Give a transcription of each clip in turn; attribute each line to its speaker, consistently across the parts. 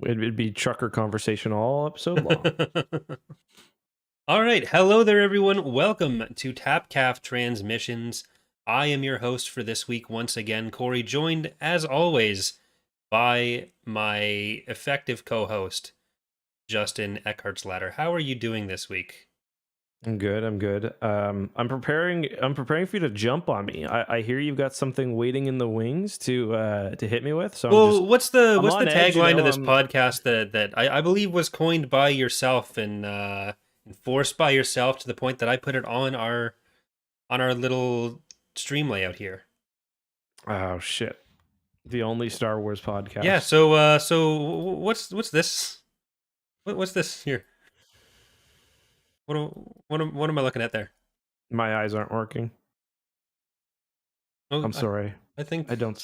Speaker 1: It'd be trucker conversation all episode long.
Speaker 2: All right. Hello there, everyone. Welcome to Tapcaf Transmissions. I am your host for this week once again, Corey, joined as always by my effective co-host, Justin EckhartsLadder. How are you doing this week?
Speaker 1: I'm good. I'm preparing for you to jump on me. I hear you've got something waiting in the wings to hit me with. So
Speaker 2: Well, what's the
Speaker 1: on edge,
Speaker 2: tagline of this podcast that I believe was coined by yourself and enforced by yourself to the point that I put it on our little stream layout here?
Speaker 1: Oh shit! The only Star Wars podcast.
Speaker 2: Yeah. So what's this? What's this here? What am I looking at there?
Speaker 1: My eyes aren't working.
Speaker 2: Oh,
Speaker 1: I'm sorry.
Speaker 2: I think
Speaker 1: I don't.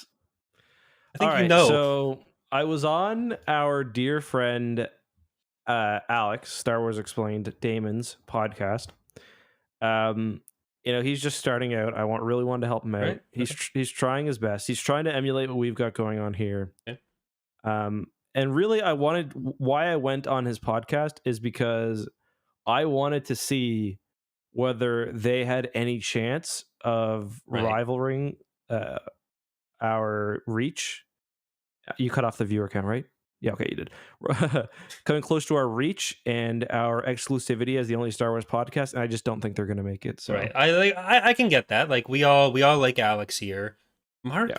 Speaker 2: I think
Speaker 1: All
Speaker 2: you
Speaker 1: right,
Speaker 2: know.
Speaker 1: So I was on our dear friend Alex, Star Wars Explained, Damon's podcast. He's just starting out. I really wanted to help him out.
Speaker 2: Right.
Speaker 1: He's trying his best. He's trying to emulate what we've got going on here.
Speaker 2: Okay.
Speaker 1: And really, why I went on his podcast is because I wanted to see whether they had any chance of rivaling our reach. You cut off the viewer count, right? Yeah, okay, you did. Coming close to our reach and our exclusivity as the only Star Wars podcast, and I just don't think they're going to make it. So.
Speaker 2: Right, I can get that. Like we all like Alex here. Mark.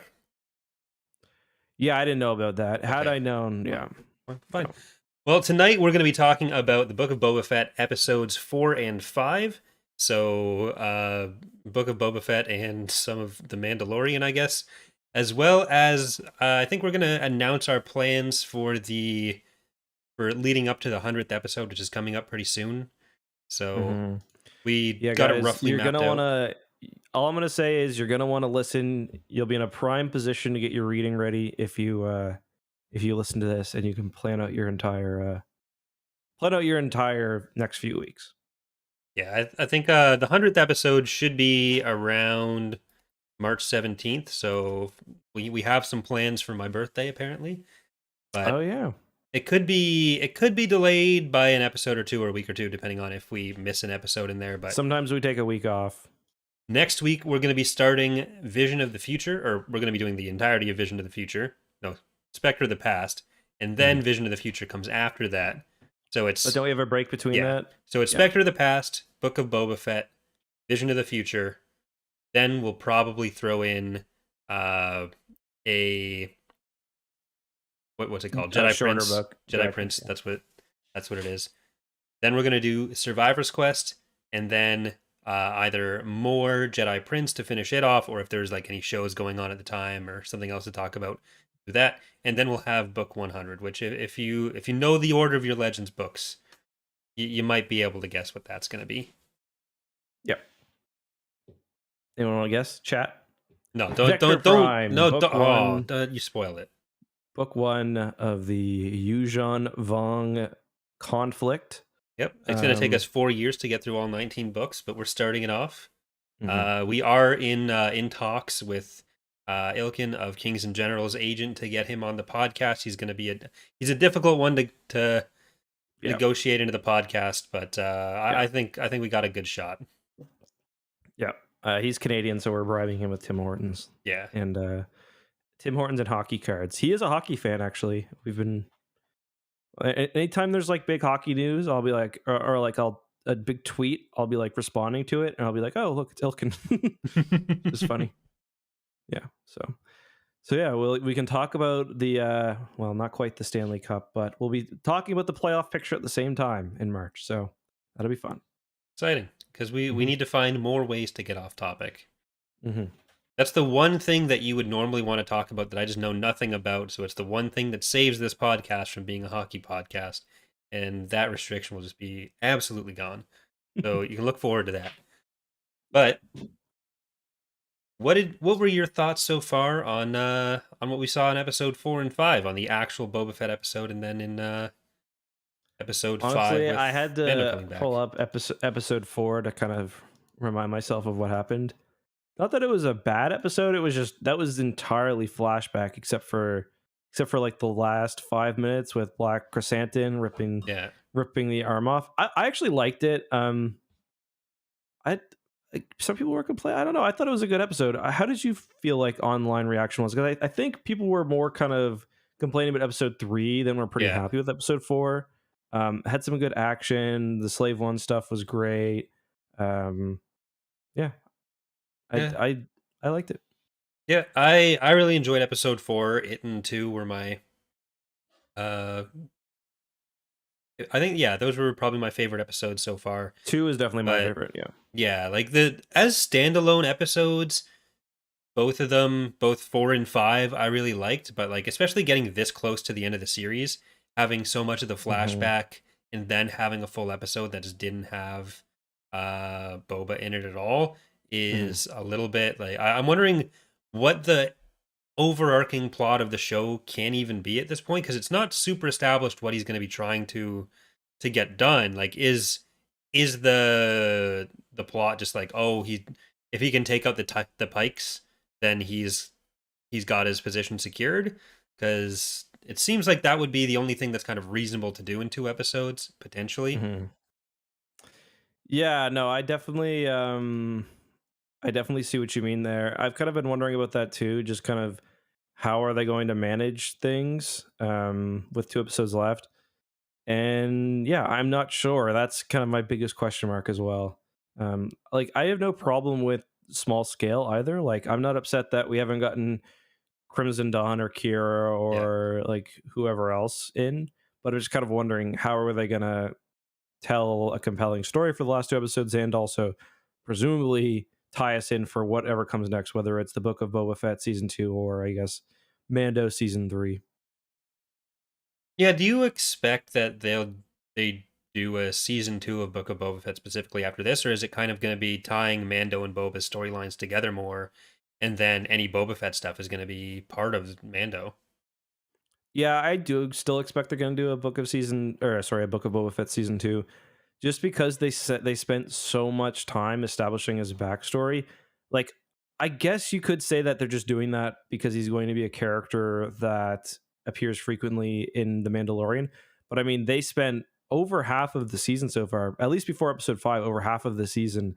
Speaker 1: Yeah, I didn't know about that. Okay. Had I known, yeah,
Speaker 2: fine. Well, tonight we're going to be talking about the Book of Boba Fett episodes 4 and 5. So, Book of Boba Fett and some of the Mandalorian, I guess. As well as, I think we're going to announce our plans for leading up to the 100th episode, which is coming up pretty soon. So we got it roughly mapped out.
Speaker 1: All I'm going to say is you're going to want to listen. You'll be in a prime position to get your reading ready if you listen to this, and you can plan out your entire next few weeks.
Speaker 2: Yeah, I think the 100th episode should be around March 17th, so we have some plans for my birthday apparently. But
Speaker 1: oh yeah,
Speaker 2: it could be delayed by an episode or two or a week or two, depending on if we miss an episode in there. But
Speaker 1: sometimes we take a week off.
Speaker 2: Next week we're going to be starting Vision of the Future, or we're going to be doing the entirety of Vision of the Future. No, Spectre of the Past, and then Vision of the Future comes after that. So it's.
Speaker 1: But don't we have a break between that?
Speaker 2: So it's Spectre of the Past, Book of Boba Fett, Vision of the Future. Then we'll probably throw in what's it called? Jedi Prince.
Speaker 1: Book.
Speaker 2: Jedi Prince. Yeah. That's what it is. Then we're gonna do Survivor's Quest, and then either more Jedi Prince to finish it off, or if there's like any shows going on at the time or something else to talk about, do that. And then we'll have Book 100, which if you know the order of your Legends books, you might be able to guess what that's gonna be.
Speaker 1: Yep. Anyone want to guess? Chat?
Speaker 2: No, don't. You spoil it.
Speaker 1: Book 1 of the Yuuzhan Vong conflict.
Speaker 2: Yep, it's going to take us 4 years to get through all 19 books, but we're starting it off. We are in talks with Ilkin of Kings and Generals agent to get him on the podcast. He's going to be he's a difficult one to negotiate into the podcast, but I think we got a good shot.
Speaker 1: Yeah. He's Canadian, so we're bribing him with Tim Hortons.
Speaker 2: Yeah.
Speaker 1: And Tim Hortons and hockey cards. He is a hockey fan, actually. We've been... Anytime there's like big hockey news, I'll be like... Or like a big tweet, I'll be like responding to it, and I'll be like, oh, look, it's Ilkin. It's funny. Yeah, so yeah, we can talk about the... well, not quite the Stanley Cup, but we'll be talking about the playoff picture at the same time in March, so that'll be fun.
Speaker 2: Exciting. Because we need to find more ways to get off topic.
Speaker 1: Mm-hmm.
Speaker 2: That's the one thing that you would normally want to talk about that I just know nothing about. So it's the one thing that saves this podcast from being a hockey podcast. And that restriction will just be absolutely gone. So you can look forward to that. But what were your thoughts so far on what we saw in episode 4 and 5, on the actual Boba Fett episode, and then in episode 5?
Speaker 1: Honestly, I had to pull up episode 4 to kind of remind myself of what happened. Not that it was a bad episode, it was just that was entirely flashback, except for except for like the last 5 minutes with Black Chrysanthemum
Speaker 2: Yeah.
Speaker 1: ripping the arm off. I actually liked it. I like, some people were complaining. I don't know. I thought it was a good episode. How did you feel like online reaction was? Because I think people were more kind of complaining about episode 3 than were pretty
Speaker 2: Yeah.
Speaker 1: happy with episode 4. Had some good action. The Slave One stuff was great. Yeah,
Speaker 2: Yeah.
Speaker 1: I liked it.
Speaker 2: Yeah. I really enjoyed episode 4. It and 2 were my uh I think, yeah, those were probably my favorite episodes so far.
Speaker 1: 2 is definitely my
Speaker 2: But
Speaker 1: favorite. Yeah.
Speaker 2: yeah, like the as standalone episodes, both of them, both 4 and 5, I really liked, but like especially getting this close to the end of the series, having so much of the
Speaker 1: Mhm.
Speaker 2: flashback and then having a full episode that just didn't have Boba in it at all
Speaker 1: Mhm.
Speaker 2: is a little bit like I'm wondering what the overarching plot of the show can even be at this point, because it's not super established what he's going to be trying to get done. Like is the plot just like, oh, he if he can take out the Pikes, then he's got his position secured? Because it seems like that would be the only thing that's kind of reasonable to do in 2 episodes potentially.
Speaker 1: Mhm. Yeah, no, I definitely see what you mean there. I've kind of been wondering about that too, just kind of how are they going to manage things with 2 episodes left? And yeah, I'm not sure. That's kind of my biggest question mark as well. Like I have no problem with small scale either. Like I'm not upset that we haven't gotten Crimson Dawn or Kira
Speaker 2: Yeah.
Speaker 1: or like whoever else in, but I'm just kind of wondering how are they gonna tell a compelling story for the last 2 episodes and also presumably tie us in for whatever comes next, whether it's the Book of Boba Fett season 2 or I guess Mando season 3.
Speaker 2: Yeah, do you expect that they do a season 2 of Book of Boba Fett specifically after this, or is it kind of going to be tying Mando and Boba's storylines together more, and then any Boba Fett stuff is going to be part of Mando?
Speaker 1: Yeah, I do still expect they're going to do a a Book of Boba Fett season 2 just because they spent so much time establishing his backstory. Like I guess you could say that they're just doing that because he's going to be a character that appears frequently in The Mandalorian. But I mean, they spent over half of the season so far, at least before episode 5, over half of the season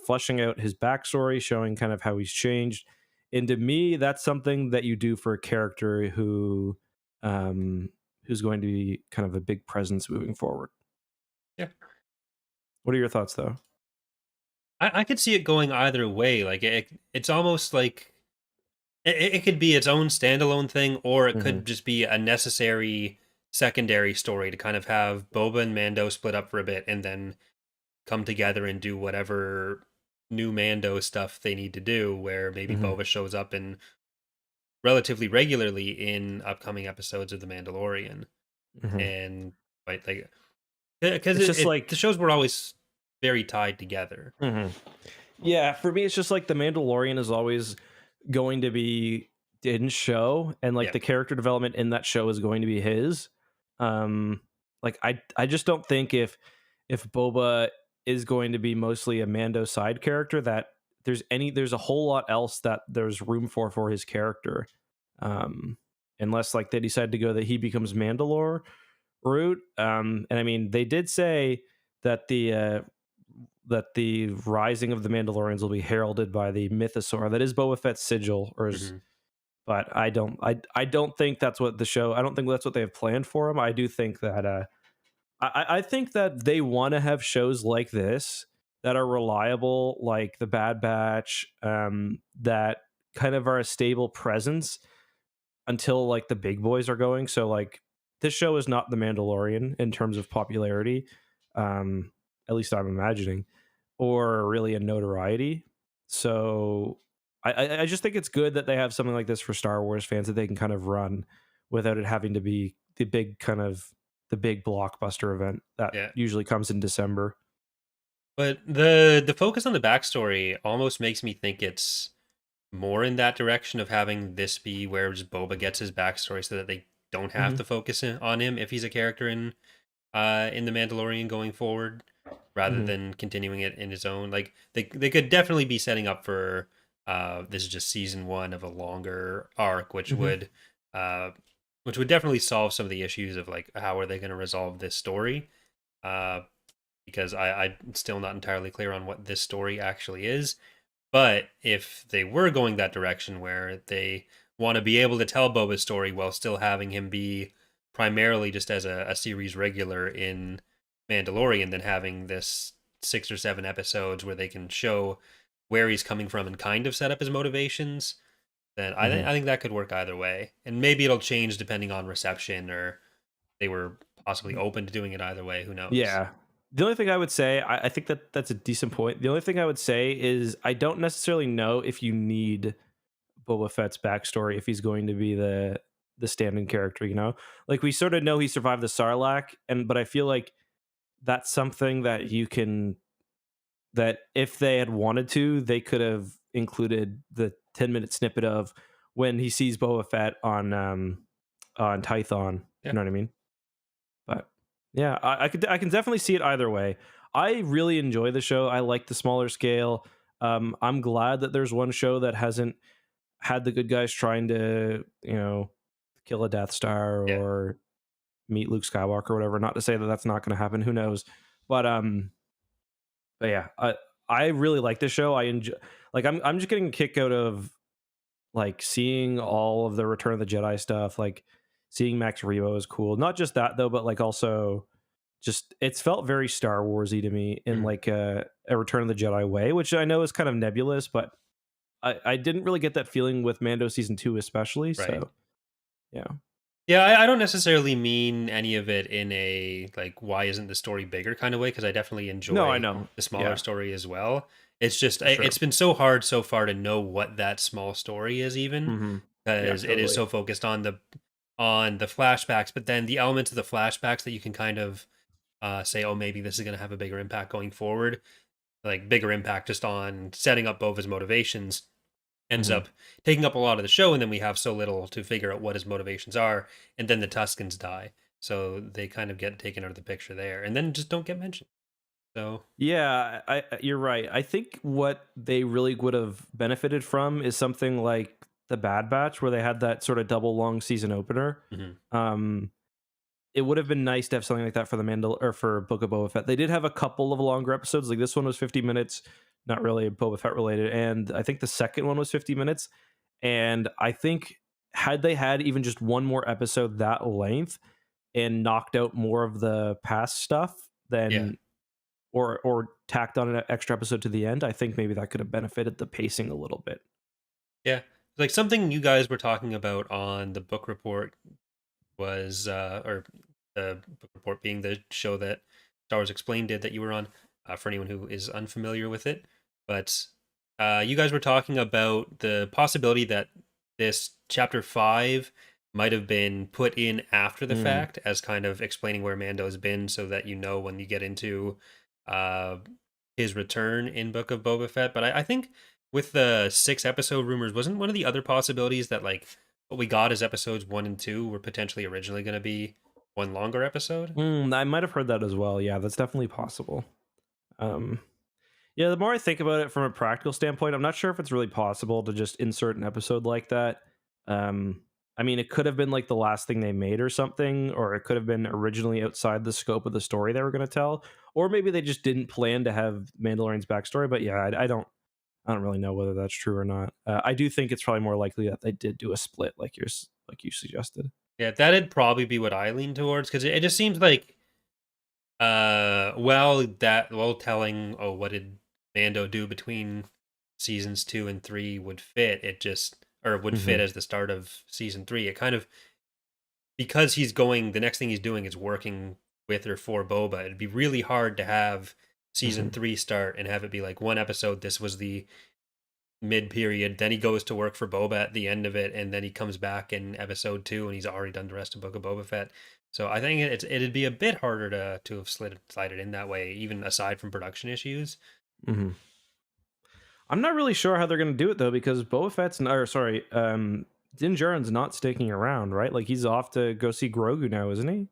Speaker 1: fleshing out his backstory, showing kind of how he's changed. And to me, that's something that you do for a character um, who's going to be kind of a big presence moving forward.
Speaker 2: Yeah,
Speaker 1: What are your thoughts, though?
Speaker 2: I could see it going either way. Like it's almost like it could be its own standalone thing, or it
Speaker 1: Hmm.
Speaker 2: could just be a necessary secondary story to kind of have Boba and Mando split up for a bit, and then come together and do whatever new Mando stuff they need to do, where maybe
Speaker 1: Hmm.
Speaker 2: Boba shows up in relatively regularly in upcoming episodes of The Mandalorian.
Speaker 1: Hmm.
Speaker 2: And like because
Speaker 1: It's just
Speaker 2: the
Speaker 1: like,
Speaker 2: shows were always very tied together.
Speaker 1: mhm. Yeah, for me, it's just like the Mandalorian is always going to be in show, and like
Speaker 2: Yeah.
Speaker 1: the character development in that show is going to be his. Like I just don't think if Boba is going to be mostly a Mando side character that there's a whole lot else that there's room for his character. Um, unless like they decide to go that he becomes Mandalore route. And I mean, they did say that the rising of the Mandalorians will be heralded by the mythosaur that is Boba Fett's sigil,
Speaker 2: Hmm.
Speaker 1: but I don't think that's what the show. I don't think that's what they have planned for him. I do think that I think that they want to have shows like this that are reliable, like the Bad Batch, that kind of are a stable presence until like the big boys are going. So like this show is not the Mandalorian in terms of popularity, um, at least I'm imagining, or really in notoriety. So I just think it's good that they have something like this for Star Wars fans that they can kind of run without it having to be the big blockbuster event that
Speaker 2: Yeah.
Speaker 1: usually comes in December.
Speaker 2: But the focus on the backstory almost makes me think it's more in that direction of having this be where just Boba gets his backstory, so that they don't have
Speaker 1: Hmm.
Speaker 2: to focus on him if he's a character in the Mandalorian going forward, rather
Speaker 1: Hmm.
Speaker 2: than continuing it in his own. Like they could definitely be setting up for this is just season 1 of a longer arc, which
Speaker 1: Hmm.
Speaker 2: would uh which would definitely solve some of the issues of like how are they going to resolve this story. Uh, because I'm still not entirely clear on what this story actually is. But if they were going that direction where they want to be able to tell Boba's story while still having him be primarily just as a series regular in Mandalorian, then having this 6 or 7 episodes where they can show where he's coming from and kind of set up his motivations, then
Speaker 1: Mhm.
Speaker 2: I think that could work either way. And maybe it'll change depending on reception, or they were possibly open to doing it either way. Who knows?
Speaker 1: Yeah. The only thing I would say, I think that that's a decent point. The only thing I would say is I don't necessarily know if you need Boba Fett's backstory if he's going to be the standing character. You know, like we sort of know he survived the Sarlacc, but I feel like that's something that you can that if they had wanted to, they could have included the 10-minute snippet of when he sees Boba Fett on Tython.
Speaker 2: Yeah.
Speaker 1: You know what I mean? But yeah, I can definitely see it either way. I really enjoy the show. I like the smaller scale. I'm glad that there's one show that hasn't had the good guys trying to, kill a Death Star
Speaker 2: Yeah.
Speaker 1: or meet Luke Skywalker or whatever. Not to say that that's not going to happen. Who knows? But but yeah, I really like this show. I enjoy. Like I'm just getting a kick out of like seeing all of the Return of the Jedi stuff. Like seeing Max Rebo is cool. Not just that though, but like also just it's felt very Star Warsy to me in
Speaker 2: Mhm.
Speaker 1: like a Return of the Jedi way, which I know is kind of nebulous, but I didn't really get that feeling with Mando season 2 especially.
Speaker 2: Right.
Speaker 1: So yeah.
Speaker 2: Yeah, I don't necessarily mean any of it in a like why isn't the story bigger kind of way, because I definitely
Speaker 1: No, I
Speaker 2: enjoy
Speaker 1: know.
Speaker 2: the smaller
Speaker 1: Yeah,
Speaker 2: story as well. It's just
Speaker 1: for sure.
Speaker 2: it's been so hard so far to know what that small story is, even
Speaker 1: Hmm. Yeah,
Speaker 2: because it is
Speaker 1: totally.
Speaker 2: so focused on the flashbacks, but then the elements of the flashbacks that you can kind of say, oh, maybe this is going to have a bigger impact going forward, like bigger impact just on setting up Bova's motivations ends
Speaker 1: Hmm.
Speaker 2: up taking up a lot of the show, and then we have so little to figure out what his motivations are, and then the Tuscans die, so they kind of get taken out of the picture there, and then just don't get mentioned. So
Speaker 1: Yeah, you're right. I think what they really would have benefited from is something like the Bad Batch, where they had that sort of double long season opener.
Speaker 2: mhm.
Speaker 1: Um, it would have been nice to have something like that for the or for Book of Boba Fett. They did have a couple of longer episodes. Like this one was 50 minutes, not really Boba Fett related, and I think the second one was 50 minutes. And I think had they had even just one more episode that length and knocked out more of the past stuff,
Speaker 2: Yeah,
Speaker 1: then or tacked on an extra episode to the end, I think maybe that could have benefited the pacing a little bit.
Speaker 2: yeah, like something you guys were talking about on the book report was or the book report being the show that Star Wars Explained did that you were on, for anyone who is unfamiliar with it. But you guys were talking about the possibility that this chapter 5 might have been put in after the
Speaker 1: Mm.
Speaker 2: fact as kind of explaining where Mando has been, so that you know when you get into uh, his return in Book of Boba Fett. But I think with the 6 episode rumors, wasn't one of the other possibilities that like what we got as episodes 1 and 2 were potentially originally going to be one longer episode?
Speaker 1: I might have heard that as well. Yeah, that's definitely possible. Um, yeah, the more I think about it from a practical standpoint, I'm not sure if it's really possible to just insert an episode like that. Um, I mean, it could have been like the last thing they made or something, or it could have been originally outside the scope of the story they were going to tell, or maybe they just didn't plan to have Mandalorian's backstory. But yeah, I don't really know whether that's true or not. I do think it's probably more likely that they did do a split, like you suggested.
Speaker 2: Yeah, that'd probably be what I lean towards, because it just seems like well telling, oh, what did Mando do between seasons 2 and 3 would fit. It just or would fit
Speaker 1: Hmm.
Speaker 2: as the start of season 3. It kind of, because he's going, the next thing he's doing is working with or for Boba. It'd be really hard to have season
Speaker 1: Hmm.
Speaker 2: 3 start and have it be like one episode. This was the mid period. Then he goes to work for Boba at the end of it, and then he comes back in episode 2, and he's already done the rest of Book of Boba Fett. So I think it'd be a bit harder to have slid it in that way, even aside from production issues.
Speaker 1: Hmm. I'm not really sure how they're going to do it though, because Boba Fett's or sorry, Din Djarin's not sticking around, right? Like he's off to go see Grogu now, isn't he?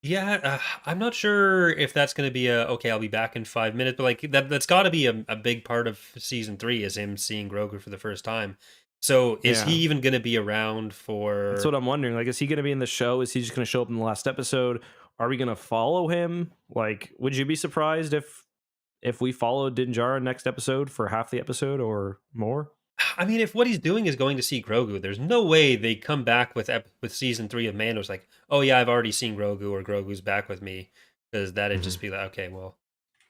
Speaker 2: Yeah, I'm not sure if that's going to be a okay. I'll be back in 5 minutes, but like that's got to be a big part of season 3 is him seeing Grogu for the first time. So is he
Speaker 1: Yeah.
Speaker 2: even going to be around
Speaker 1: That's
Speaker 2: for?
Speaker 1: what I'm wondering. Like, is he going to be in the show? Is he just going to show up in the last episode? Are we going to follow him? Like, would you be surprised if we followed Din Djarin next episode for half the episode or more?
Speaker 2: I mean, if what he's doing is going to see Grogu, there's no way they come back with with season 3 of Mando's like, oh yeah, I've already seen Grogu, or Grogu's back with me, because that'd
Speaker 1: Hmm.
Speaker 2: just be like, okay, well,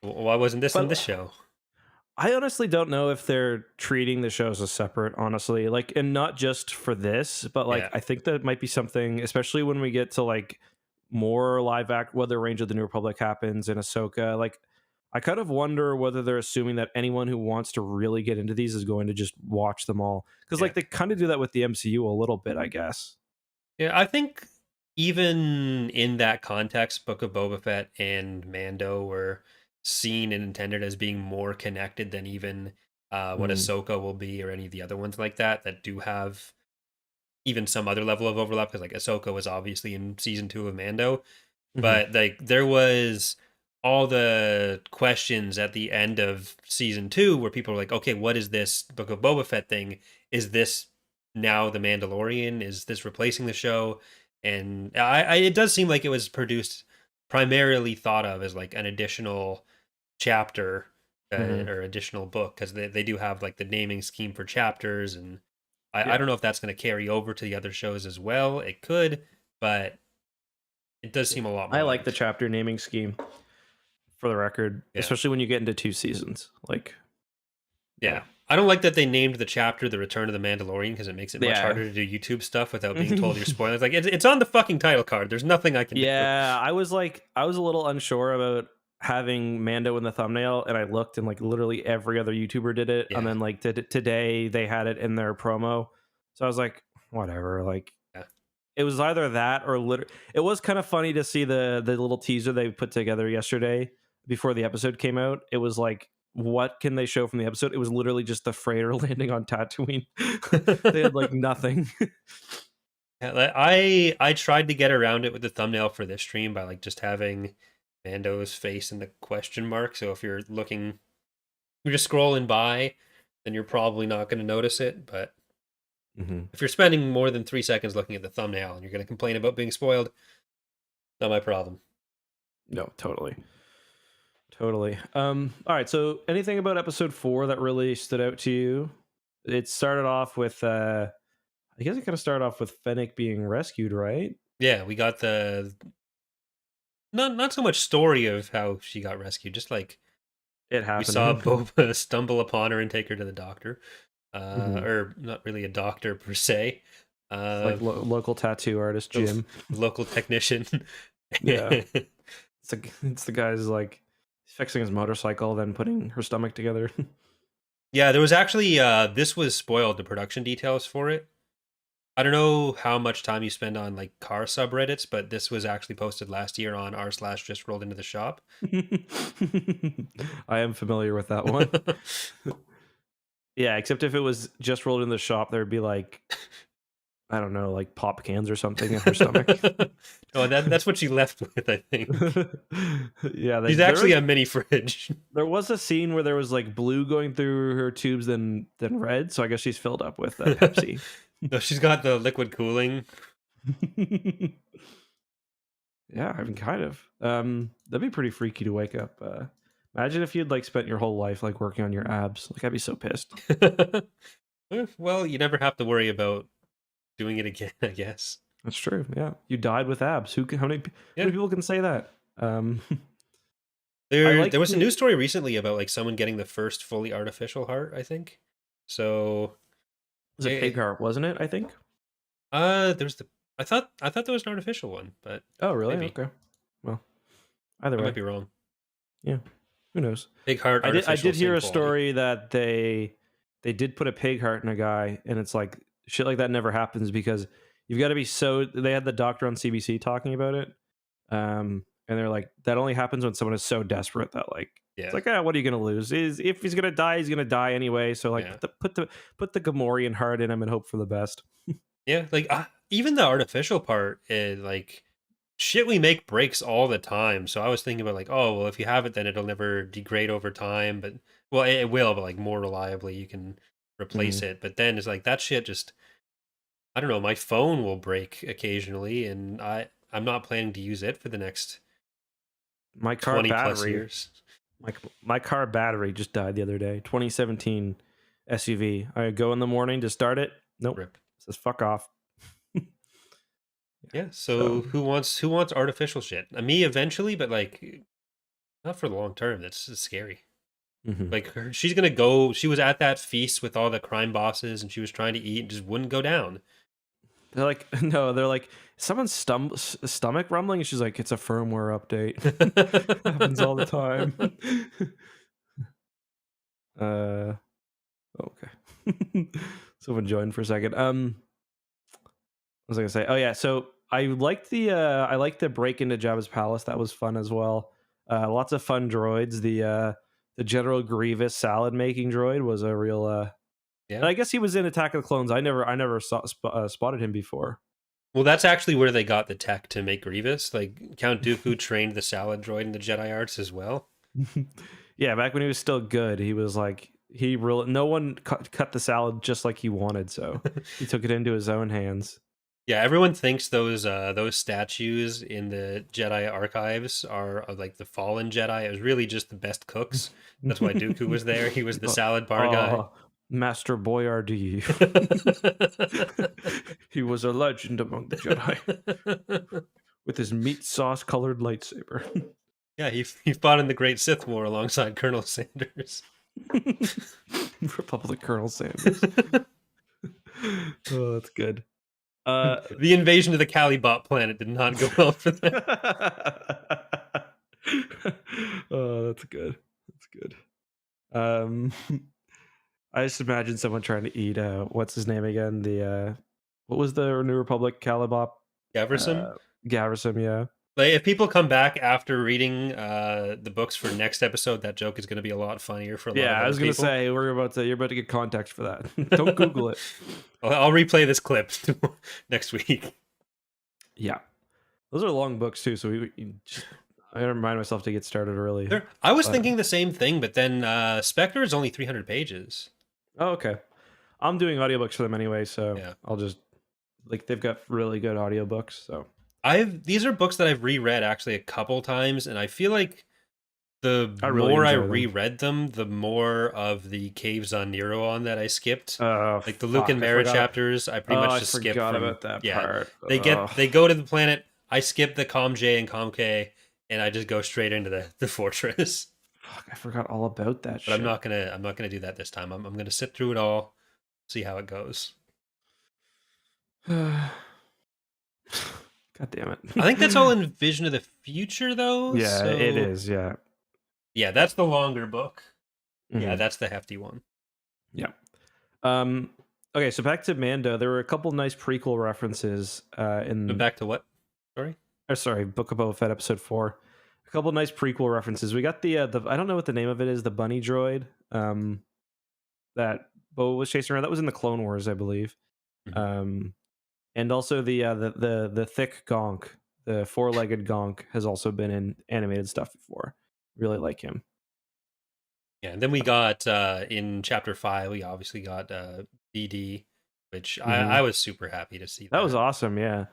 Speaker 2: why wasn't this in
Speaker 1: But
Speaker 2: this show?
Speaker 1: I honestly don't know if they're treating the shows as separate, honestly. Like, and not just for this, but like,
Speaker 2: Yeah,
Speaker 1: I think that might be something, especially when we get to like more live act, whether Range of the New Republic happens in Ahsoka. Like, I kind of wonder whether they're assuming that anyone who wants to really get into these is going to just watch them all. Because,
Speaker 2: yeah,
Speaker 1: like, they kind of do that with the MCU a little bit, I guess.
Speaker 2: yeah. I think even in that context, Book of Boba Fett and Mando were seen and intended as being more connected than even what
Speaker 1: Mm,
Speaker 2: Ahsoka will be, or any of the other ones like that do have even some other level of overlap. Because like Ahsoka was obviously in season 2 of Mando,
Speaker 1: mhm,
Speaker 2: but like there was all the questions at the end of season 2 where people were like, okay, what is this Book of Boba Fett thing? Is this now the Mandalorian? Is this replacing the show? And it does seem like it was produced primarily thought of as like an additional chapter,
Speaker 1: mhm.
Speaker 2: or additional book, because they do have like the naming scheme for chapters. And I
Speaker 1: Yeah.
Speaker 2: don't know if that's going to carry over to the other shows as well. It could, but it does seem a lot
Speaker 1: I
Speaker 2: more
Speaker 1: like the
Speaker 2: linked.
Speaker 1: chapter naming scheme for the record,
Speaker 2: Yeah.
Speaker 1: especially when you get into 2 seasons. Like,
Speaker 2: Yeah.
Speaker 1: yeah.
Speaker 2: I don't like that they named the chapter "The Return of the Mandalorian" because it makes it much
Speaker 1: Yeah.
Speaker 2: harder to do YouTube stuff without being told you're spoiling. It's like it's on the fucking title card. There's nothing I can do.
Speaker 1: Yeah, I was a little unsure about having Mando in the thumbnail, and I looked, and like literally every other YouTuber did it, and
Speaker 2: Yeah.
Speaker 1: then like today they had it in their promo, so I was like, whatever. Like,
Speaker 2: Yeah.
Speaker 1: it was either that or it was kind of funny to see the little teaser they put together yesterday before the episode came out. It was like, what can they show from the episode? It was literally just the freighter landing on Tatooine. They had like nothing.
Speaker 2: Yeah, like, I tried to get around it with the thumbnail for this stream by like just having Mando's face in the question mark. So if you're looking, you're just scrolling by, then you're probably not going to notice it. But
Speaker 1: Hmm.
Speaker 2: if you're spending more than 3 seconds looking at the thumbnail and you're going to complain about being spoiled, not my problem.
Speaker 1: No, totally. Totally. All right. So, anything about episode 4 that really stood out to you? It started off with, I guess it kind of started off with Fennec being rescued, right?
Speaker 2: Yeah, we got the not so much story of how she got rescued, just like
Speaker 1: It
Speaker 2: we saw
Speaker 1: happening.
Speaker 2: Boba stumble upon her and take her to the doctor,
Speaker 1: Hmm.
Speaker 2: or not really a doctor per se, uh,
Speaker 1: Like local tattoo artist
Speaker 2: the
Speaker 1: Jim.
Speaker 2: local technician.
Speaker 1: Yeah, it's the guy's like fixing his motorcycle, then putting her stomach together.
Speaker 2: Yeah, there was actually this was spoiled, the production details for it. I don't know how much time you spend on like car subreddits, but this was actually posted last year on r/just rolled into the shop.
Speaker 1: I am familiar with that one. Yeah, except if it was just rolled in the shop, there'd be like, I don't know, like pop cans or something in her stomach.
Speaker 2: Oh, that's what she left with, I think.
Speaker 1: Yeah,
Speaker 2: She's actually a mini fridge.
Speaker 1: there was a scene where there was like blue going through her tubes than red, so I guess she's filled up with Pepsi.
Speaker 2: No, she's got the liquid cooling.
Speaker 1: Yeah, I mean, kind of. That'd be pretty freaky to wake up. Imagine if you'd like spent your whole life like working on your abs. Like, I'd be so pissed.
Speaker 2: Well, you never have to worry about doing it again, I guess.
Speaker 1: That's true. Yeah, you died with abs. How many
Speaker 2: Yeah.
Speaker 1: people can say that? I
Speaker 2: There
Speaker 1: like
Speaker 2: was a
Speaker 1: the
Speaker 2: news story recently about like someone getting the first fully artificial heart, I think. So
Speaker 1: was it pig
Speaker 2: it,
Speaker 1: heart, wasn't it? I think.
Speaker 2: there's the I thought there was an artificial one, but
Speaker 1: Oh, really?
Speaker 2: maybe
Speaker 1: Okay. Well, either
Speaker 2: I
Speaker 1: way,
Speaker 2: might be wrong.
Speaker 1: yeah. Who knows?
Speaker 2: Big heart,
Speaker 1: I
Speaker 2: artificial,
Speaker 1: did hear
Speaker 2: same
Speaker 1: a
Speaker 2: quality.
Speaker 1: story that they did put a pig heart in a guy, and it's like shit like that never happens because you've got to be so. They had the doctor on CBC talking about it, and they're like that only happens when someone is so desperate that like it's
Speaker 2: Yeah,
Speaker 1: like, what are you gonna lose? Is if he's gonna die anyway. So like
Speaker 2: yeah,
Speaker 1: put the Gamorrean heart in him and hope for the best.
Speaker 2: yeah. Like even the artificial part is like shit we make breaks all the time. So I was thinking about like, oh well, if you have it, then it'll never degrade over time. But well, it will, but like more reliably, you can replace it. But then it's like that shit just, I don't know, my phone will break occasionally, and I'm not planning to use it for the next
Speaker 1: My car
Speaker 2: 20 plus
Speaker 1: battery,
Speaker 2: years.
Speaker 1: my car battery just died the other day. 2017 SUV. I go in the morning to start it. Nope.
Speaker 2: Rip.
Speaker 1: It says fuck off.
Speaker 2: Yeah. So who wants artificial shit? Me eventually, but like not for the long term. That's just scary. Like she's gonna go. She was at that feast with all the crime bosses, and she was trying to eat and just wouldn't go down.
Speaker 1: They're like, no, they're like, someone's stomach rumbling. And she's like, it's a firmware update. Happens all the time. Okay. Someone joined for a second. What was I gonna say? Oh yeah, so I liked the break into Jabba's palace. That was fun as well. Lots of fun droids. The General Grievous salad making droid was a real
Speaker 2: Yeah.
Speaker 1: And I guess he was in Attack of the Clones. I never spotted him before.
Speaker 2: Well, that's actually where they got the tech to make Grievous. Like Count Dooku trained the salad droid in the Jedi arts as well.
Speaker 1: Yeah, back when he was still good, he was like no one cut the salad just like he wanted, so he took it into his own hands.
Speaker 2: Yeah, everyone thinks those statues in the Jedi archives are like the fallen Jedi. It was really just the best cooks. That's why Dooku was there. He was the salad bar guy.
Speaker 1: Master Boyardee. He was a legend among the Jedi with his meat sauce colored lightsaber.
Speaker 2: Yeah, he fought in the Great Sith War alongside Colonel Sanders.
Speaker 1: Republic Colonel Sanders. Oh, that's good.
Speaker 2: The invasion of the Calibot planet did not go well for them.
Speaker 1: Oh, that's good. That's good. I just imagine someone trying to eat what's his name again? The what was the New Republic Calibop?
Speaker 2: Gaverson?
Speaker 1: Gaverson, yeah.
Speaker 2: Like, if people come back after reading the books for next episode, that joke is going to be a lot funnier for a lot of
Speaker 1: I was going to say you're about to get context for that. Don't Google it.
Speaker 2: I'll replay this clip next week.
Speaker 1: Yeah, those are long books too, so I remind myself to get started early.
Speaker 2: I was thinking the same thing, but then Spectre is only 300 pages.
Speaker 1: Oh, okay. I'm doing audiobooks for them anyway, so
Speaker 2: yeah.
Speaker 1: I'll just they've got really good audiobooks, so.
Speaker 2: These are books that I've reread actually a couple times, and I feel like the more I reread them, the more of the Caves on Neroon that I skipped. Like the Luke and Mara chapters, I pretty much just skipped. I forgot about that part. They go to the planet. I skip the Com J and Com K, and I just go straight into the fortress.
Speaker 1: Fuck, I forgot all about that.
Speaker 2: But I'm not gonna do that this time. I'm gonna sit through it all, see how it goes.
Speaker 1: God damn it.
Speaker 2: I think that's all in Vision of the Future, though.
Speaker 1: Yeah, so... it is, yeah.
Speaker 2: Yeah, that's the longer book. Mm-hmm. Yeah, that's the hefty one.
Speaker 1: Yeah. Okay, so back to Mando. There were a couple nice prequel references in...
Speaker 2: Back to what?
Speaker 1: Sorry, Book of Boba Fett, Episode 4. A couple nice prequel references. We got the I don't know what the name of it is, the bunny droid that Boba was chasing around. That was in the Clone Wars, I believe. Mm-hmm. And also the thick gonk, the four-legged gonk, has also been in animated stuff before. Really like him.
Speaker 2: Yeah, and then we got in Chapter 5, we obviously got BD, which I was super happy to see.
Speaker 1: That was awesome, yeah.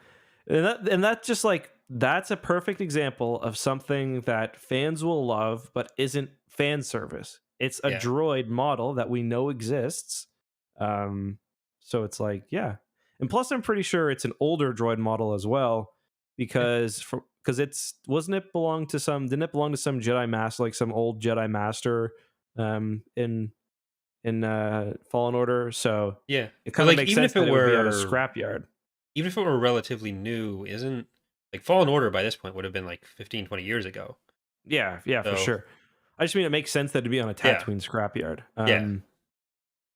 Speaker 1: And that just like, that's a perfect example of something that fans will love, but isn't fan service. It's a droid model that we know exists. So it's like, yeah. And plus, I'm pretty sure it's an older droid model as well, because didn't it belong to some Jedi master, like some old Jedi master, in Fallen Order? So
Speaker 2: yeah,
Speaker 1: it kind of makes sense that it would be at a scrapyard.
Speaker 2: Even if it were relatively new, isn't like Fallen Order by this point would have been like 15, 20 years ago.
Speaker 1: Yeah, for sure. I just mean it makes sense that it'd be on a Tatooine scrapyard.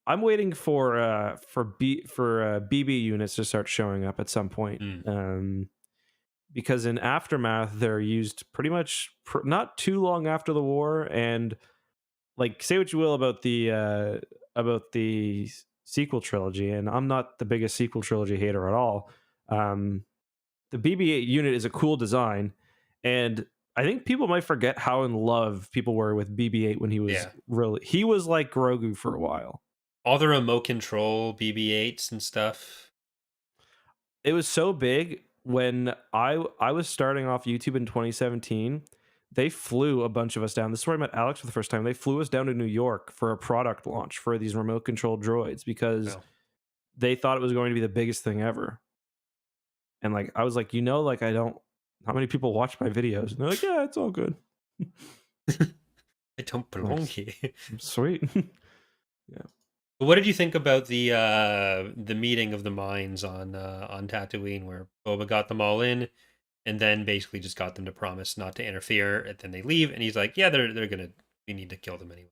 Speaker 1: I'm waiting for BB units to start showing up at some point, because in Aftermath they're used pretty much not too long after the war, and like say what you will about the sequel trilogy, and I'm not the biggest sequel trilogy hater at all. The BB-8 unit is a cool design, and I think people might forget how in love people were with BB-8 when he was he was like Grogu for a while.
Speaker 2: all the remote control BB-8s and stuff.
Speaker 1: It was so big when I was starting off YouTube in 2017. They flew a bunch of us down. This is where I met Alex for the first time. They flew us down to New York for a product launch for these remote control droids because
Speaker 2: Well,
Speaker 1: they thought it was going to be the biggest thing ever. And like I was like, like I don't how many people watch my videos? And they're like, yeah, it's all good.
Speaker 2: I don't
Speaker 1: I'm like,
Speaker 2: belong here.
Speaker 1: sweet. Yeah.
Speaker 2: But what did you think about the meeting of the minds on Tatooine, where Boba got them all in, and then basically just got them to promise not to interfere, and then they leave, and he's like, "Yeah, they're gonna. We need to kill them anyway."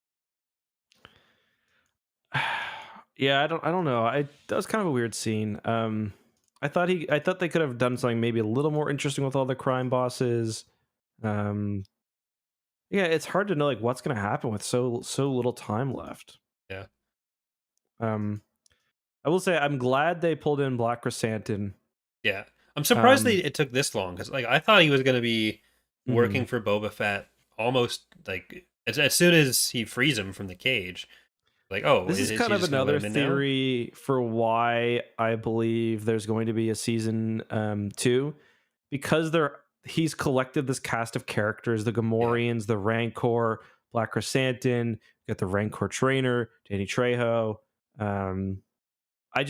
Speaker 1: Yeah, I don't know. That was kind of a weird scene. I thought they could have done something maybe a little more interesting with all the crime bosses. Um, yeah, it's hard to know like what's going to happen with so little time left.
Speaker 2: Yeah,
Speaker 1: Um, I will say I'm glad they pulled in Black Chrysanthemum.
Speaker 2: yeah. I'm surprised it took this long because like I thought he was gonna be working
Speaker 1: Mhm.
Speaker 2: for Boba Fett almost like as soon as he frees him from the cage. Like, oh,
Speaker 1: This is
Speaker 2: is
Speaker 1: kind
Speaker 2: he
Speaker 1: of
Speaker 2: just gonna let
Speaker 1: another
Speaker 2: him in now?
Speaker 1: theory for why I believe there's going to be a season 2 because he's collected this cast of characters, the
Speaker 2: Yeah,
Speaker 1: Gamorreans, the Rancor, Black Chrysanthemum, got the Rancor trainer, Danny Trejo. Um, I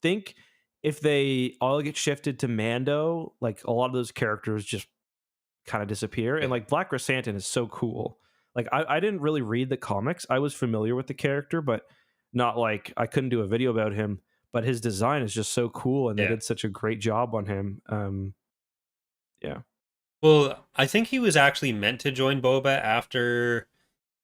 Speaker 1: think if they all get shifted to Mando, like a lot of those characters just kind of disappear. And
Speaker 2: yeah,
Speaker 1: like Black Chrysanthemum is so cool. Like I didn't really read the comics. I was familiar with the character, but not like I couldn't do a video about him. But his design is just so cool, and they
Speaker 2: yeah.
Speaker 1: did such a great job on him. Yeah.
Speaker 2: Well, I think he was actually meant to join Boba after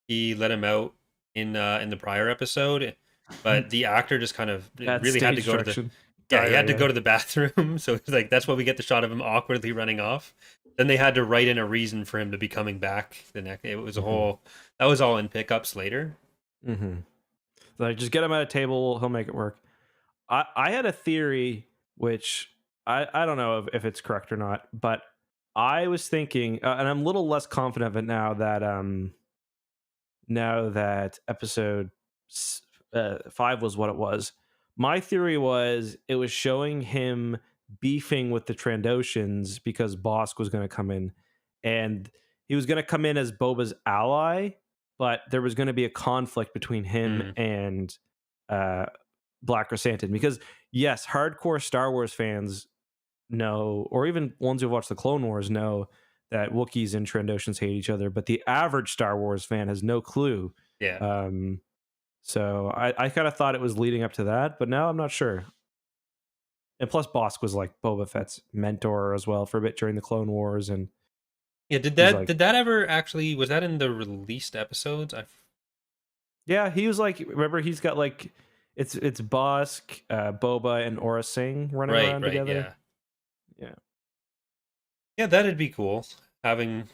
Speaker 2: he let him out in the prior episode, but the actor just kind of
Speaker 1: Bad
Speaker 2: really had to
Speaker 1: stage
Speaker 2: go to the
Speaker 1: direction.
Speaker 2: yeah, he had to
Speaker 1: Yeah.
Speaker 2: go to the bathroom. So it's like that's why we get the shot of him awkwardly running off. Then they had to write in a reason for him to be coming back the next. It was a
Speaker 1: Hmm.
Speaker 2: whole that was all in pickups later.
Speaker 1: Hmm. Like just get him at a table, he'll make it work. I had a theory, which I don't know if it's correct or not, but I was thinking, and I'm a little less confident of it now that episode 5 was what it was. My theory was it was showing him beefing with the Trandoshans because Bosk was going to come in, and he was going to come in as Boba's ally, but there was going to be a conflict between him
Speaker 2: Mm,
Speaker 1: and uh, Black Chrysanthemum. Because yes, hardcore Star Wars fans know, or even ones who watch the Clone Wars know that Wookiees and Trandoshans hate each other, but the average Star Wars fan has no clue.
Speaker 2: yeah.
Speaker 1: Um, so I kind of thought it was leading up to that, but now I'm not sure. And plus, Bosk was like Boba Fett's mentor as well for a bit during the Clone Wars, and
Speaker 2: Yeah, did
Speaker 1: he's
Speaker 2: that
Speaker 1: like,
Speaker 2: did that ever actually was that in the released episodes?
Speaker 1: yeah, he was like, remember he's got like, it's Bosk, Boba, and Aura Singh running
Speaker 2: Right,
Speaker 1: around
Speaker 2: right,
Speaker 1: together.
Speaker 2: yeah.
Speaker 1: Yeah.
Speaker 2: Yeah, that'd be cool having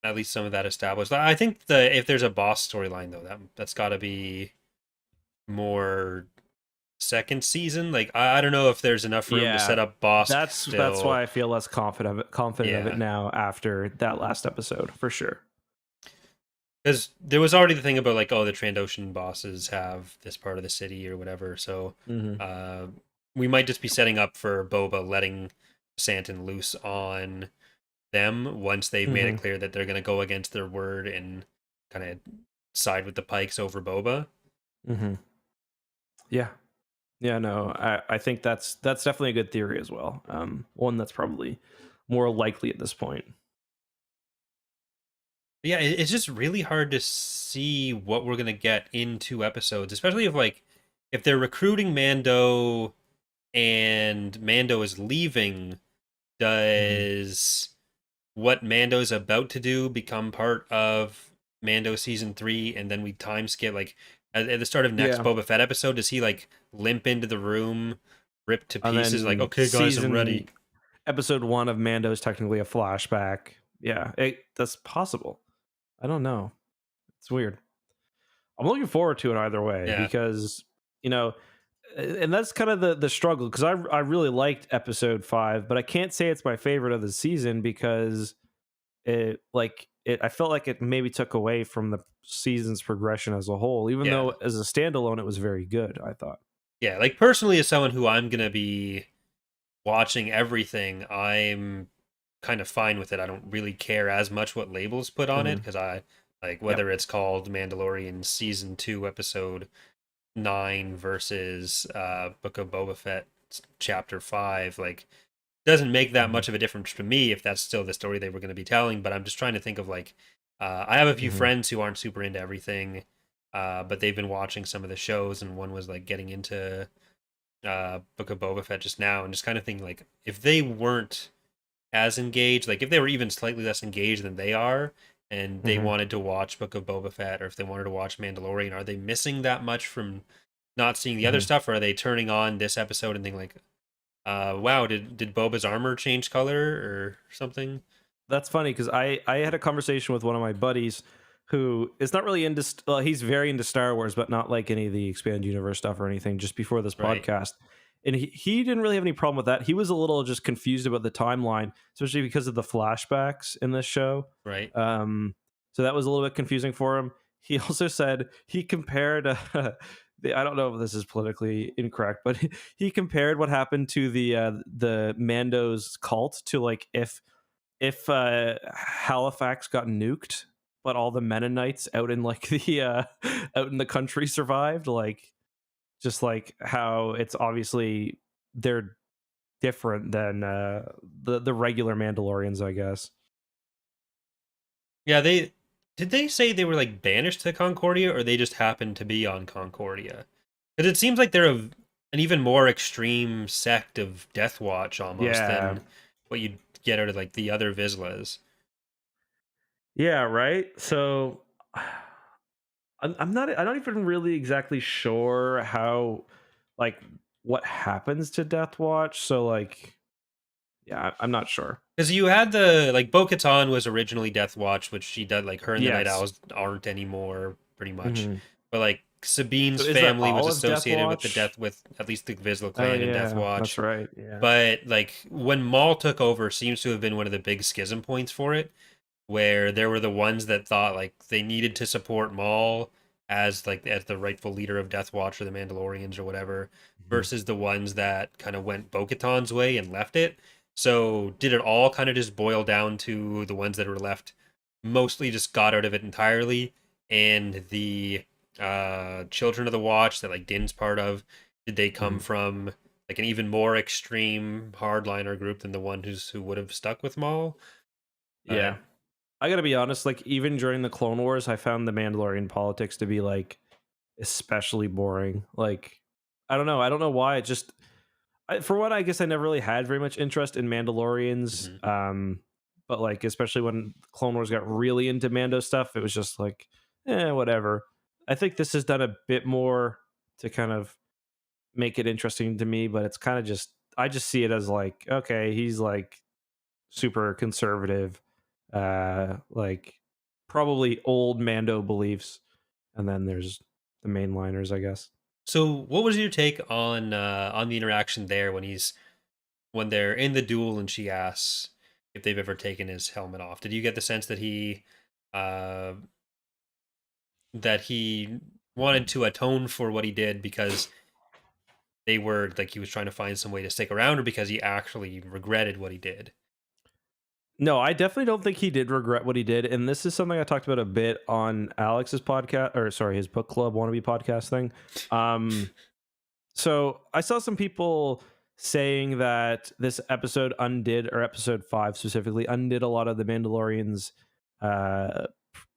Speaker 2: at least some of that established. I think if there's a boss storyline though, that's got to be more second season. Like I don't know if there's enough room to
Speaker 1: Yeah,
Speaker 2: set up Bosk
Speaker 1: that's why
Speaker 2: still.
Speaker 1: I feel less confident of it
Speaker 2: Yeah,
Speaker 1: now after that last episode for sure.
Speaker 2: because there was already the thing about like, oh, the Trandoshan bosses have this part of the city or whatever. So
Speaker 1: Hmm.
Speaker 2: uh, we might just be setting up for Boba letting Santon loose on them once they've made
Speaker 1: Hmm.
Speaker 2: it clear that they're going to go against their word and kind of side with the Pikes over Boba.
Speaker 1: Hmm. Yeah, yeah. No, I think that's definitely a good theory as well. One that's probably more likely at this point.
Speaker 2: Yeah, it's just really hard to see what we're gonna get in 2 episodes, especially if they're recruiting Mando and Mando is leaving.
Speaker 1: Hmm.
Speaker 2: Does what Mando's about to do become part of Mando season 3, and then we time skip like at the start of next
Speaker 1: Yeah,
Speaker 2: Boba Fett episode? Does he like limp into the room, ripped to
Speaker 1: and
Speaker 2: pieces? Like,
Speaker 1: then
Speaker 2: okay, guys, I'm ready.
Speaker 1: season episode 1 of Mando is technically a flashback. Yeah, that's possible. I don't know. It's weird. I'm looking forward to it either way
Speaker 2: Yeah,
Speaker 1: because you know, and that's kind of the struggle because I really liked episode 5, but I can't say it's my favorite of the season because I felt like it maybe took away from the season's progression as a whole, even
Speaker 2: Yeah.
Speaker 1: though as a standalone it was very good, I thought.
Speaker 2: Yeah, like personally as someone who I'm going to be watching everything, I'm kind of fine with it. I don't really care as much what labels put on it
Speaker 1: Hmm.
Speaker 2: because I like
Speaker 1: Yep.
Speaker 2: whether it's called Mandalorian season 2 episode 9 versus Book of Boba Fett chapter 5, like doesn't make that
Speaker 1: Hmm.
Speaker 2: much of a difference to me if that's still the story they were going to be telling. But I'm just trying to think of like I have a few
Speaker 1: Hmm.
Speaker 2: friends who aren't super into everything, but they've been watching some of the shows, and one was like getting into Book of Boba Fett just now, and just kind of thinking like if they weren't as engaged, like if they were even slightly less engaged than they are, and they
Speaker 1: Hmm.
Speaker 2: wanted to watch Book of Boba Fett, or if they wanted to watch Mandalorian, are they missing that much from not seeing the other
Speaker 1: Hmm.
Speaker 2: stuff, or are they turning on this episode and thinking like, wow, did Boba's armor change color or something?
Speaker 1: That's funny because I had a conversation with one of my buddies who is not really into well, he's very into Star Wars, but not like any of the expanded universe stuff or anything. Just before this
Speaker 2: Right,
Speaker 1: podcast, and he didn't really have any problem with that. He was a little just confused about the timeline, especially because of the flashbacks in this show.
Speaker 2: right.
Speaker 1: Um, so that was a little bit confusing for him. He also said he compared. I don't know if this is politically incorrect, but he compared what happened to the Mando's cult to like if Halifax got nuked, but all the Mennonites out in like the out in the country survived, like just like how it's obviously they're different than the regular Mandalorians, I guess.
Speaker 2: Yeah, they say they were like banished to Concordia, or they just happened to be on Concordia? Because it seems like they're an even more extreme sect of Death Watch almost
Speaker 1: Yeah,
Speaker 2: than what you'd get out of like the other Vizslas.
Speaker 1: yeah, right. So I'm not. I'm not even really exactly sure how, like, what happens to Death Watch. So like, yeah, I'm not sure.
Speaker 2: Because you had the like Bo-Katan was originally Death Watch, which she did like her and the Night
Speaker 1: Yes.
Speaker 2: Owls aren't anymore, pretty much.
Speaker 1: Hmm.
Speaker 2: But like
Speaker 1: So
Speaker 2: Sabine's
Speaker 1: is that
Speaker 2: family was
Speaker 1: all of Death
Speaker 2: associated with the
Speaker 1: Watch?
Speaker 2: death with at least the Vizsla
Speaker 1: Oh
Speaker 2: clan and Death
Speaker 1: yeah, that's
Speaker 2: Watch.
Speaker 1: right. Yeah.
Speaker 2: But like when Maul took over seems to have been one of the big schism points for it, where there were the ones that thought like they needed to support Maul as like as the rightful leader of Death Watch or the Mandalorians or whatever,
Speaker 1: Mhm.
Speaker 2: versus the ones that kind of went Bo-Katan's way and left it. So did it all kind of just boil down to the ones that were left mostly just got out of it entirely, and the Children of the Watch that like Din's part of, did they come
Speaker 1: Mhm.
Speaker 2: from like an even more extreme hardliner group than the one who would have stuck with Maul?
Speaker 1: Yeah. I gotta be honest. Like even during the Clone Wars, I found the Mandalorian politics to be like especially boring. Like I don't know. I don't know why. It just for one, I guess I never really had very much interest in Mandalorians.
Speaker 2: Mhm.
Speaker 1: But like especially when Clone Wars got really into Mando stuff, it was just like, whatever. I think this has done a bit more to kind of make it interesting to me, but it's kind of just I just see it as like, okay, he's like super conservative, like probably old Mando beliefs, and then there's the mainliners, I guess.
Speaker 2: So, what was your take on the interaction there when they're in the duel and she asks if they've ever taken his helmet off? Did you get the sense uh, that he wanted to atone for what he did because they were like he was trying to find some way to stick around, or because he actually regretted what he did?
Speaker 1: No, I definitely don't think he did regret what he did, and this is something I talked about a bit on Alex's podcast, or sorry, his book club wannabe podcast thing. Um, So I saw some people saying that this episode undid, or episode 5 specifically, undid a lot of the Mandalorian's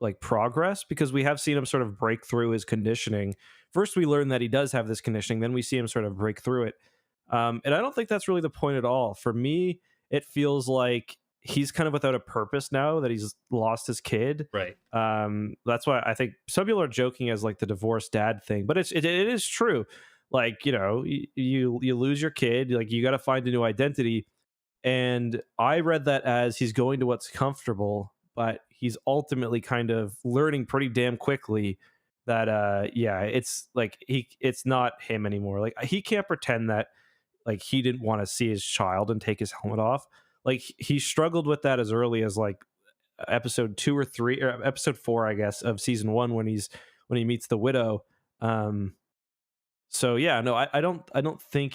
Speaker 1: like progress, because we have seen him sort of break through his conditioning. First, we learn that he does have this conditioning, then we see him sort of break through it. And I don't think that's really the point at all. For me, it feels like he's kind of without a purpose now that he's lost his kid.
Speaker 2: Right.
Speaker 1: That's why I think some people are joking as like the divorced dad thing, but it is true. Like, you lose your kid, like you got to find a new identity. And I read that as he's going to what's comfortable, but he's ultimately kind of learning pretty damn quickly that yeah, it's like it's not him anymore. Like he can't pretend that like he didn't want to see his child and take his helmet off. Like he struggled with that as early as like episode 2 or 3 or episode 4, I guess, of season 1 when he meets the widow. So yeah, no, I don't think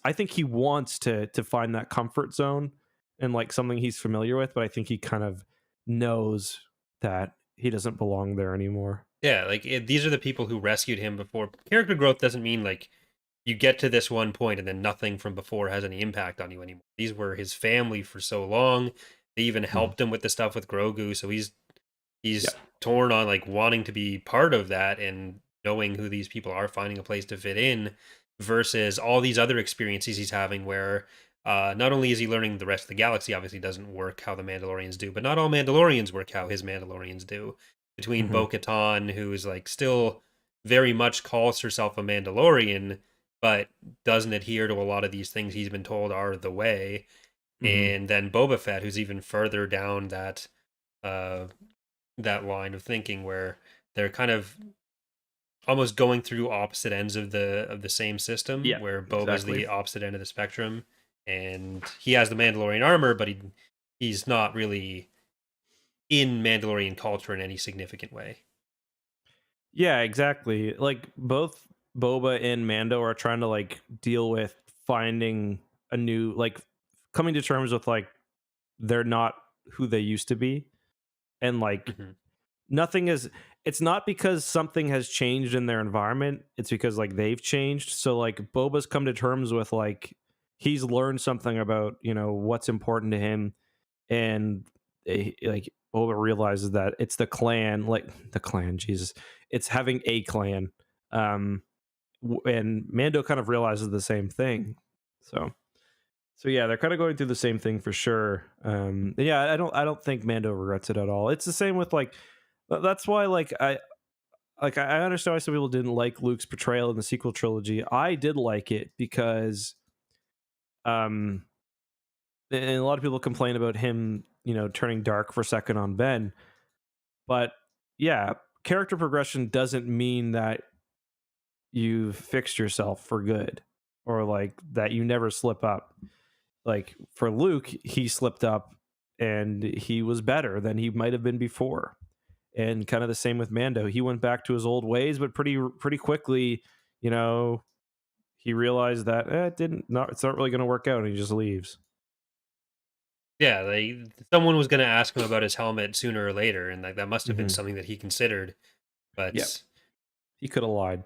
Speaker 1: I think he wants to find that comfort zone and like something he's familiar with, but I think he kind of knows that he doesn't belong there anymore.
Speaker 2: Yeah, like these are the people who rescued him before. Character growth doesn't mean like you get to this one point and then nothing from before has any impact on you anymore. These were his family for so long. They even
Speaker 1: Mhm.
Speaker 2: helped him with the stuff with Grogu, so
Speaker 1: Yeah.
Speaker 2: he's torn on like wanting to be part of that and knowing who these people are, finding a place to fit in, versus all these other experiences he's having where not only is he learning the rest of the galaxy obviously doesn't work how the Mandalorians do, but not all Mandalorians work how his Mandalorians do. Between
Speaker 1: Hmm.
Speaker 2: Bo-Katan, who is like still very much calls herself a Mandalorian, but doesn't adhere to a lot of these things he's been told are the way,
Speaker 1: Hmm.
Speaker 2: and then Boba Fett, who's even further down uh, that line of thinking where they're kind of almost going through opposite ends of the same system,
Speaker 1: Yeah,
Speaker 2: where Boba's
Speaker 1: exactly.
Speaker 2: the opposite end of the spectrum and he has the Mandalorian armor, but he's not really in Mandalorian culture in any significant way.
Speaker 1: Yeah, exactly. Like both Boba and Mando are trying to like deal with finding a new, like coming to terms with like they're not who they used to be, and like
Speaker 2: Hmm.
Speaker 1: nothing is, it's not because something has changed in their environment, it's because like they've changed. So like Boba's come to terms with like he's learned something about, what's important to him, and like Boba realizes that it's the clan, like the clan, Jesus, it's having a clan. um and Mando kind of realizes the same thing. So yeah, they're kind of going through the same thing for sure. And yeah, I don't think Mando regrets it at all. It's the same with like, that's why like I understand why some people didn't like Luke's portrayal in the sequel trilogy. I did like it because um and a lot of people complain about him, turning dark for a second on Ben. But yeah, character progression doesn't mean that you've fixed yourself for good, or like that you never slip up. Like for Luke, he slipped up and he was better than he might have been before. And kind of the same with Mando. He went back to his old ways, but pretty quickly, you know, he realized that it's not really going to work out, and he just leaves.
Speaker 2: Yeah, like someone was going to ask him about his helmet sooner or later, and like that must have been
Speaker 1: Hmm.
Speaker 2: something that he considered.
Speaker 1: Yeah,
Speaker 2: But
Speaker 1: he could have lied.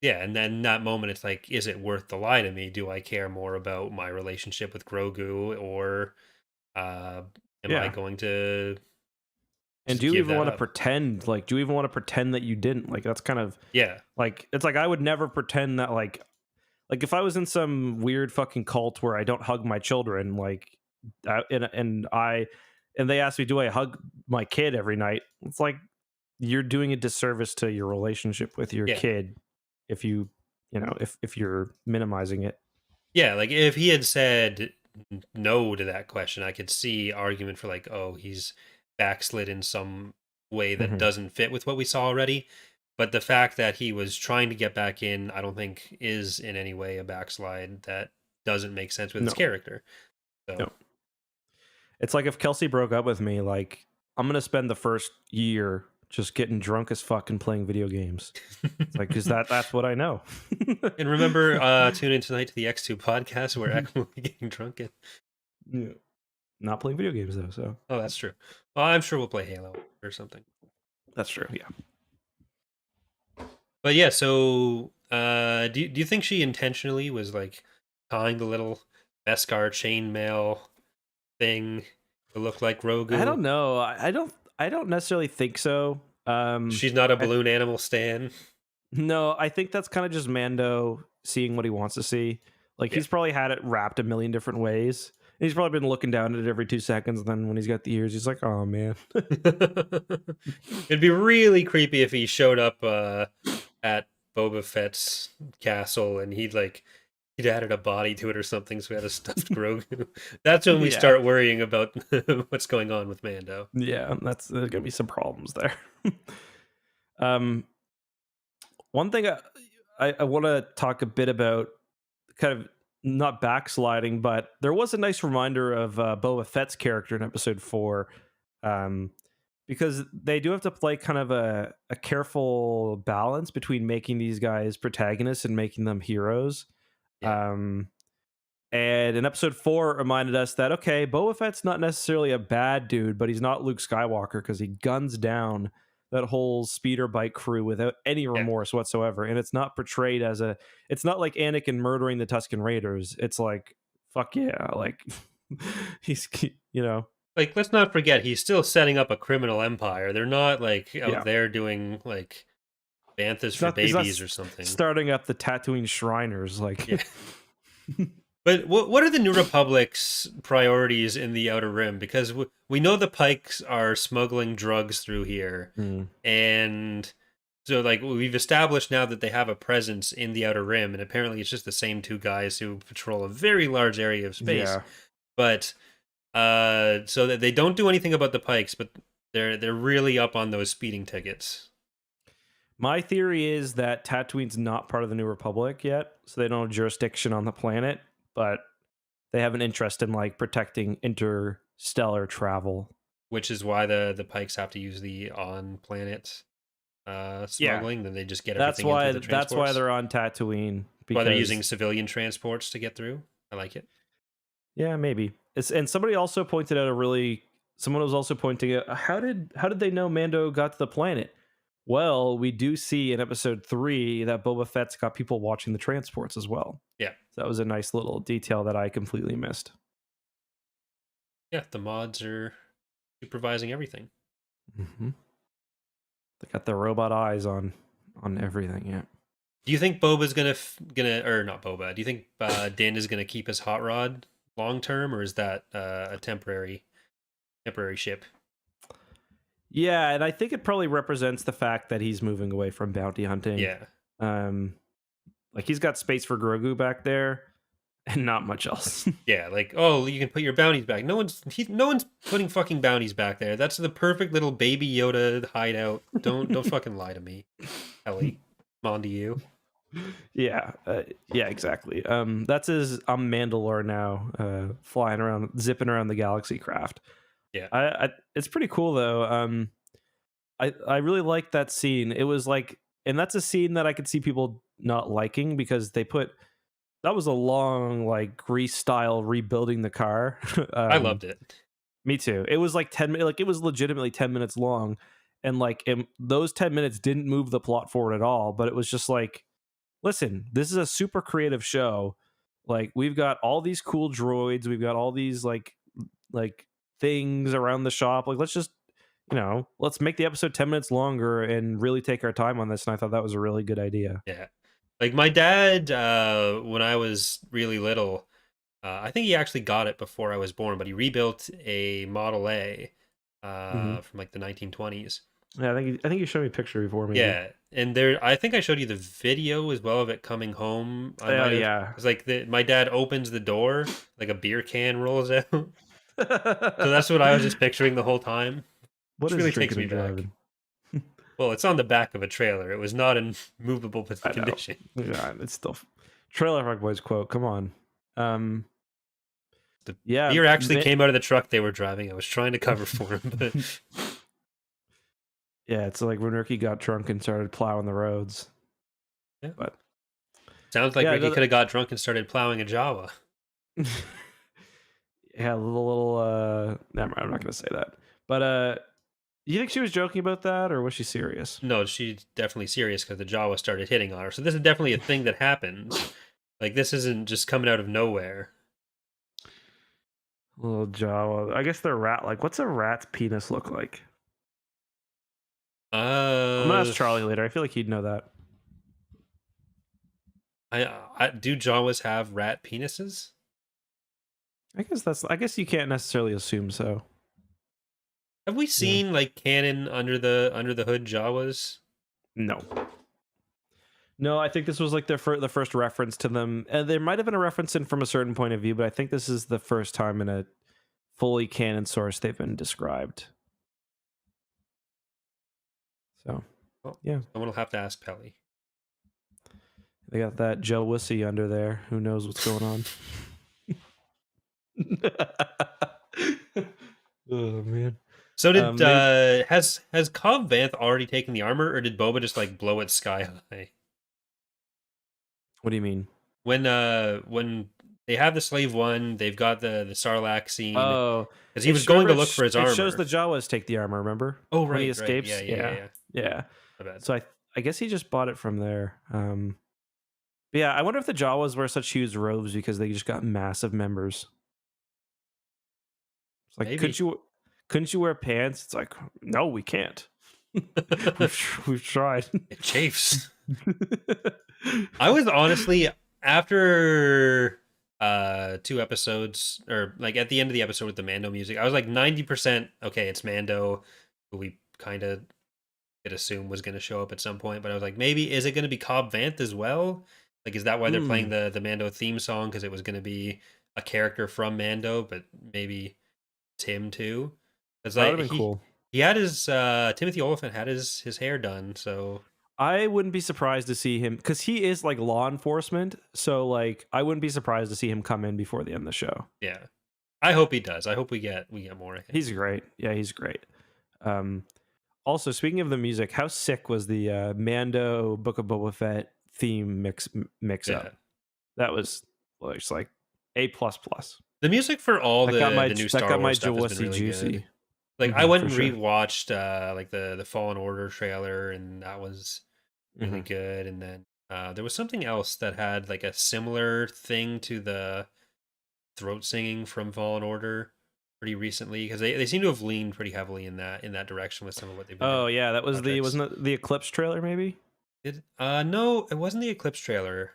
Speaker 2: yeah, and then that moment, it's like, is it worth the lie to me? Do I care more about my relationship with Grogu, or uh, am I
Speaker 1: Yeah.
Speaker 2: going to
Speaker 1: And
Speaker 2: just
Speaker 1: do you
Speaker 2: give
Speaker 1: even
Speaker 2: that
Speaker 1: want to
Speaker 2: up?
Speaker 1: pretend? Like, do you even want to pretend that you didn't? Like, that's kind of
Speaker 2: Yeah,
Speaker 1: like, it's like I would never pretend that like if I was in some weird fucking cult where I don't hug my children, like, and they ask me, do I hug my kid every night? It's like you're doing a disservice to your relationship with your
Speaker 2: yeah,
Speaker 1: kid if if you're minimizing it.
Speaker 2: yeah. Like if he had said no to that question, I could see argument for like, oh, he's backslid in some way that
Speaker 1: Hmm.
Speaker 2: doesn't fit with what we saw already. But the fact that he was trying to get back in, I don't think is in any way a backslide that doesn't make sense with his
Speaker 1: No,
Speaker 2: character. So
Speaker 1: no. It's like if Kelsey broke up with me, like I'm gonna spend the first year just getting drunk as fuck and playing video games. It's like because that's what I know.
Speaker 2: and remember, tune in tonight to the X2 podcast where Eck will be getting drunk.
Speaker 1: Yeah. Not playing video games though, so
Speaker 2: Oh, that's true. Well, I'm sure we'll play Halo or something.
Speaker 1: that's true. Yeah.
Speaker 2: But yeah, so do you think she intentionally was like tying the little Beskar chainmail thing to look like
Speaker 1: I
Speaker 2: Grogu?
Speaker 1: don't know. I don't necessarily think so.
Speaker 2: She's not a
Speaker 1: I
Speaker 2: balloon animal stan.
Speaker 1: No, I think that's kind of just Mando seeing what he wants to see. Like
Speaker 2: Yeah.
Speaker 1: he's probably had it wrapped a million different ways. And he's probably been looking down at it every 2 seconds. And then when he's got the ears, he's like, "Oh man."
Speaker 2: It'd be really creepy if he showed up at Boba Fett's castle and he'd added a body to it or something, so we had a stuffed Grogu. That's when we
Speaker 1: Yeah,
Speaker 2: start worrying about what's going on with Mando.
Speaker 1: yeah. There's gonna be some problems there. um, One thing I want to talk a bit about, kind of not backsliding, but there was a nice reminder of Boba Fett's character in Episode 4. Because they do have to play kind of a careful balance between making these guys protagonists and making them heroes.
Speaker 2: Yeah.
Speaker 1: And in episode 4 reminded us that, okay, Boba Fett's not necessarily a bad dude, but he's not Luke Skywalker because he guns down that whole speeder bike crew without any
Speaker 2: Yeah.
Speaker 1: remorse whatsoever. And it's not portrayed as it's not like Anakin murdering the Tusken Raiders. It's like, fuck yeah, like he's,
Speaker 2: Like, let's not forget, he's still setting up a criminal empire. They're not like out
Speaker 1: Yeah.
Speaker 2: there doing like banthas
Speaker 1: he's
Speaker 2: for
Speaker 1: not, he's not
Speaker 2: babies or something.
Speaker 1: starting up the Tatooine Shriners. Like,
Speaker 2: Yeah. But what are the New Republic's priorities in the Outer Rim? Because we know the Pikes are smuggling drugs through here, and so like we've established now that they have a presence in the Outer Rim, and apparently it's just the same two guys who patrol a very large area of space.
Speaker 1: Yeah.
Speaker 2: But so that they don't do anything about the Pikes, but they're really up on those speeding tickets.
Speaker 1: My theory is that Tatooine's not part of the New Republic yet, so they don't have jurisdiction on the planet, but they have an interest in like protecting interstellar travel.
Speaker 2: Which is why the Pikes have to use the on-planet smuggling. Then they just get everything into the transports.
Speaker 1: That's why they're on Tatooine.
Speaker 2: Why they're using civilian transports to get through. I like it.
Speaker 1: Yeah, maybe. And somebody also pointed out someone was also pointing out how did they know Mando got to the planet? Well, we do see in episode 3 that Boba Fett's got people watching the transports as well.
Speaker 2: Yeah.
Speaker 1: So that was a nice little detail that I completely missed.
Speaker 2: Yeah, the mods are supervising everything.
Speaker 1: Mm-hmm. They got their robot eyes on everything, yeah.
Speaker 2: Do you think Boba's gonna or not Boba? Do you think Din is gonna keep his hot rod long term, or is that a temporary ship?
Speaker 1: Yeah, and I think it probably represents the fact that he's moving away from bounty hunting.
Speaker 2: Yeah.
Speaker 1: Like he's got space for Grogu back there and not much else.
Speaker 2: Yeah, like, oh, you can put your bounties back. No one's putting fucking bounties back there. That's the perfect little baby Yoda hideout. Don't fucking lie to me. Ellie. I'm on to you.
Speaker 1: Yeah, exactly. That's his Mandalore now, flying around, zipping around the galaxy craft.
Speaker 2: Yeah,
Speaker 1: it's pretty cool though. I really like that scene. It was like, and that's a scene that I could see people not liking because that was a long like Grease style rebuilding the car.
Speaker 2: I loved it.
Speaker 1: Me too. It was like 10 minutes. Like it was legitimately 10 minutes long, and like those 10 minutes didn't move the plot forward at all. But it was just like, listen, this is a super creative show. Like we've got all these cool droids. We've got all these like things around the shop. Like let's just, let's make the episode 10 minutes longer and really take our time on this. And I thought that was a really good idea.
Speaker 2: Yeah. Like my dad, when I was really little, I think he actually got it before I was born, but he rebuilt a Model A from like the 1920s.
Speaker 1: Yeah, I think you showed me a picture before. Maybe.
Speaker 2: Yeah, and I think I showed you the video as well of it coming home.
Speaker 1: Yeah.
Speaker 2: It's like my dad opens the door, like a beer can rolls out. So that's what I was just picturing the whole time.
Speaker 1: What really takes me back.
Speaker 2: Well, it's on the back of a trailer. It was not in movable condition.
Speaker 1: Yeah, it's still Trailer Park Boys quote. Come on.
Speaker 2: The beer actually came out of the truck they were driving. I was trying to cover for him, but
Speaker 1: yeah, it's like when Ricky got drunk and started plowing the roads.
Speaker 2: Yeah,
Speaker 1: but
Speaker 2: sounds like Ricky could have got drunk and started plowing a Jawa.
Speaker 1: Yeah, a little. Never mind, I'm not going to say that. But you think she was joking about that, or was she serious?
Speaker 2: No, she's definitely serious because the Jawa started hitting on her. So this is definitely a thing that happens. Like this isn't just coming out of nowhere.
Speaker 1: Little Jawa. I guess they're rat. Like, what's a rat's penis look like? I'm gonna ask Charlie later. I feel like he'd know that.
Speaker 2: Do Jawas have rat penises?
Speaker 1: I guess you can't necessarily assume so.
Speaker 2: Have we seen like canon under the hood Jawas?
Speaker 1: No, I think this was like the first reference to them. And there might have been a reference in from a certain point of view, but I think this is the first time in a fully canon source they've been described. So, yeah.
Speaker 2: Someone will have to ask Pelly.
Speaker 1: They got that Joe Wussy under there. Who knows what's going on? Oh, man.
Speaker 2: So did
Speaker 1: Maybe,
Speaker 2: has Cobb Vanth already taken the armor, or did Boba just like blow it sky high?
Speaker 1: what do you mean?
Speaker 2: When they have the slave one, they've got the Sarlacc scene
Speaker 1: Oh,
Speaker 2: because he was going to look for his
Speaker 1: it shows
Speaker 2: armor.
Speaker 1: the Jawas take the armor. Remember
Speaker 2: Oh,
Speaker 1: when he
Speaker 2: right, yeah,
Speaker 1: escapes?
Speaker 2: yeah, yeah,
Speaker 1: Yeah,
Speaker 2: yeah.
Speaker 1: yeah.
Speaker 2: My bad.
Speaker 1: So I guess he just bought it from there. But yeah, I wonder if the Jawas wear such huge robes because they just got massive members. It's like,
Speaker 2: Maybe.
Speaker 1: couldn't you wear pants? It's like, no, we can't. we've tried.
Speaker 2: It chafes. I was honestly, after 2 episodes, or like at the end of the episode with the Mando music, I was like 90% okay, it's Mando, who we kind of could assume was going to show up at some point, but I was like, maybe is it going to be Cobb Vanth as well? Like, is that why they're playing the Mando theme song? Because it was going to be a character from Mando, but maybe Tim too. It's
Speaker 1: That would
Speaker 2: like
Speaker 1: have been cool.
Speaker 2: he had his Timothy Oliphant had his hair done, so
Speaker 1: I wouldn't be surprised to see him because he is like law enforcement. So like, I wouldn't be surprised to see him come in before the end of the show.
Speaker 2: yeah. I hope he does. I hope we get more of him.
Speaker 1: He's great. Yeah, he's great. Also, speaking of the music, how sick was the Mando Book of Boba Fett theme mix
Speaker 2: Yeah.
Speaker 1: up? That was just like A++.
Speaker 2: The music for all
Speaker 1: That
Speaker 2: the
Speaker 1: got my
Speaker 2: new
Speaker 1: that
Speaker 2: Star
Speaker 1: got my
Speaker 2: Wars stuff has been
Speaker 1: Jawissi
Speaker 2: really
Speaker 1: juicy.
Speaker 2: good. Like I went
Speaker 1: for
Speaker 2: and
Speaker 1: sure.
Speaker 2: rewatched like the Fallen Order trailer, and that was really
Speaker 1: Mhm.
Speaker 2: good. And then there was something else that had like a similar thing to the throat singing from Fallen Order pretty recently, because they seem to have leaned pretty heavily in that direction with some of what they've been
Speaker 1: Oh
Speaker 2: doing.
Speaker 1: yeah, that was
Speaker 2: Projects.
Speaker 1: wasn't it the Eclipse trailer maybe?
Speaker 2: No, it wasn't the Eclipse trailer,